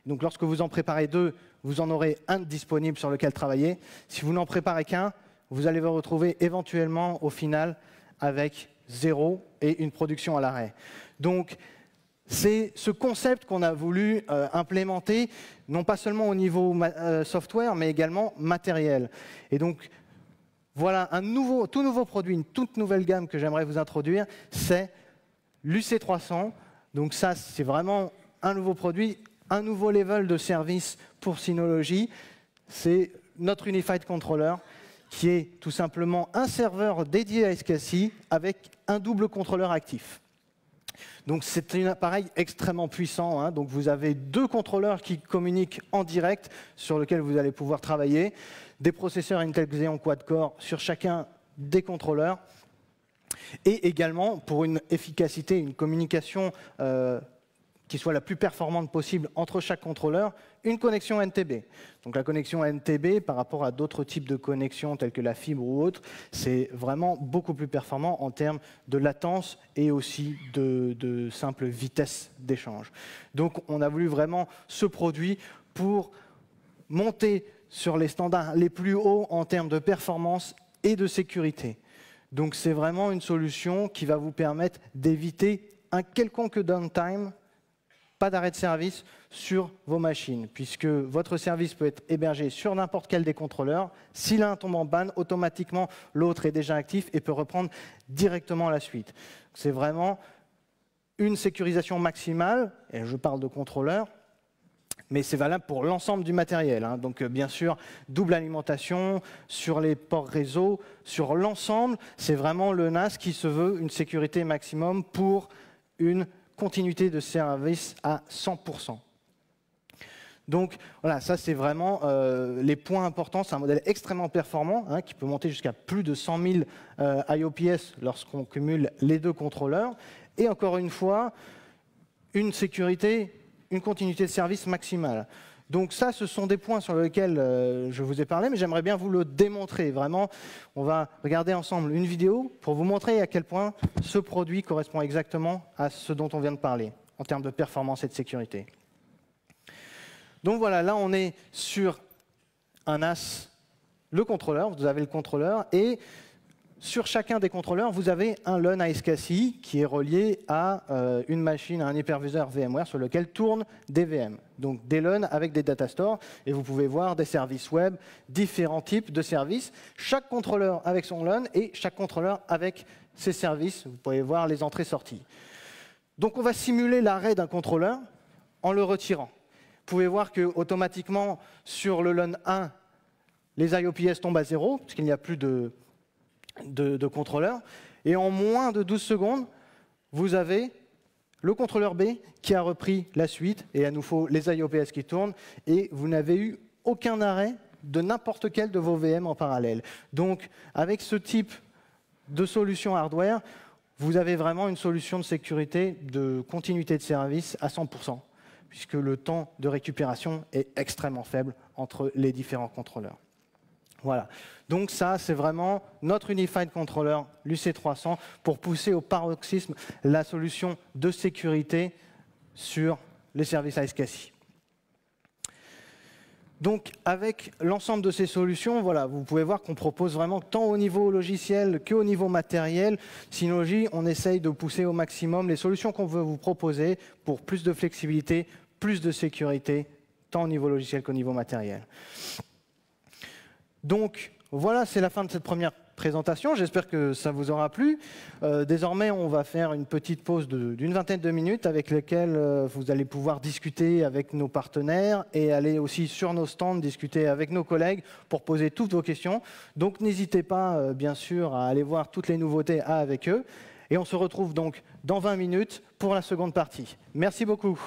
Donc lorsque vous en préparez 2, vous en aurez un disponible sur lequel travailler. Si vous n'en préparez qu'un, vous allez vous retrouver éventuellement au final avec zéro et une production à l'arrêt. Donc, c'est ce concept qu'on a voulu implémenter, non pas seulement au niveau software, mais également matériel. Et donc, voilà un tout nouveau produit, une toute nouvelle gamme que j'aimerais vous introduire, c'est l'UC300. Donc ça, c'est vraiment un nouveau produit, un nouveau level de service pour Synology. C'est notre Unified Controller, qui est tout simplement un serveur dédié à SCSI avec un double contrôleur actif. Donc c'est un appareil extrêmement puissant, hein. Donc vous avez 2 contrôleurs qui communiquent en direct sur lesquels vous allez pouvoir travailler, des processeurs Intel Xeon quad-core sur chacun des contrôleurs, et également pour une efficacité, une communication qui soit la plus performante possible entre chaque contrôleur, une connexion NTB. Donc la connexion NTB, par rapport à d'autres types de connexions telles que la fibre ou autre, c'est vraiment beaucoup plus performant en termes de latence et aussi de simple vitesse d'échange. Donc on a voulu vraiment ce produit pour monter sur les standards les plus hauts en termes de performance et de sécurité. Donc c'est vraiment une solution qui va vous permettre d'éviter un quelconque downtime, pas d'arrêt de service sur vos machines, puisque votre service peut être hébergé sur n'importe quel des contrôleurs. Si l'un tombe en panne, automatiquement, l'autre est déjà actif et peut reprendre directement la suite. C'est vraiment une sécurisation maximale, et je parle de contrôleurs, mais c'est valable pour l'ensemble du matériel, hein. Donc bien sûr, double alimentation sur les ports réseau, sur l'ensemble, c'est vraiment le NAS qui se veut une sécurité maximum pour une continuité de service à 100%. Donc voilà, ça c'est vraiment les points importants. C'est un modèle extrêmement performant, hein, qui peut monter jusqu'à plus de 100 000 IOPS lorsqu'on cumule les 2 contrôleurs. Et encore une fois, une sécurité, une continuité de service maximale. Donc ça, ce sont des points sur lesquels je vous ai parlé, mais j'aimerais bien vous le démontrer. Vraiment, on va regarder ensemble une vidéo pour vous montrer à quel point ce produit correspond exactement à ce dont on vient de parler, en termes de performance et de sécurité. Donc voilà, là on est sur un NAS, le contrôleur, vous avez le contrôleur, et sur chacun des contrôleurs, vous avez un LUN ASCSI qui est relié à une machine, à un hyperviseur VMware sur lequel tournent des VM. Donc des LUN avec des datastores, et vous pouvez voir des services web, différents types de services, chaque contrôleur avec son LUN et chaque contrôleur avec ses services. Vous pouvez voir les entrées-sorties. Donc on va simuler l'arrêt d'un contrôleur en le retirant. Vous pouvez voir qu'automatiquement, sur le LUN 1, les IOPS tombent à 0, puisqu'il n'y a plus de contrôleur. Et en moins de 12 secondes, vous avez le contrôleur B qui a repris la suite, et à nouveau les IOPS qui tournent, et vous n'avez eu aucun arrêt de n'importe quel de vos VM en parallèle. Donc, avec ce type de solution hardware, vous avez vraiment une solution de sécurité, de continuité de service à 100%, puisque le temps de récupération est extrêmement faible entre les différents contrôleurs. Voilà. Donc ça, c'est vraiment notre Unified Controller, l'UC300, pour pousser au paroxysme la solution de sécurité sur les services ASCSI. Donc, avec l'ensemble de ces solutions, voilà, vous pouvez voir qu'on propose vraiment tant au niveau logiciel qu'au niveau matériel. Synology, on essaye de pousser au maximum les solutions qu'on veut vous proposer pour plus de flexibilité, plus de sécurité, tant au niveau logiciel qu'au niveau matériel. Donc, voilà, c'est la fin de cette première présentation. J'espère que ça vous aura plu. Désormais, on va faire une petite pause d'une vingtaine de minutes avec lesquelles vous allez pouvoir discuter avec nos partenaires et aller aussi sur nos stands discuter avec nos collègues pour poser toutes vos questions. Donc, n'hésitez pas, bien sûr, à aller voir toutes les nouveautés avec eux. Et on se retrouve donc dans 20 minutes pour la seconde partie. Merci beaucoup.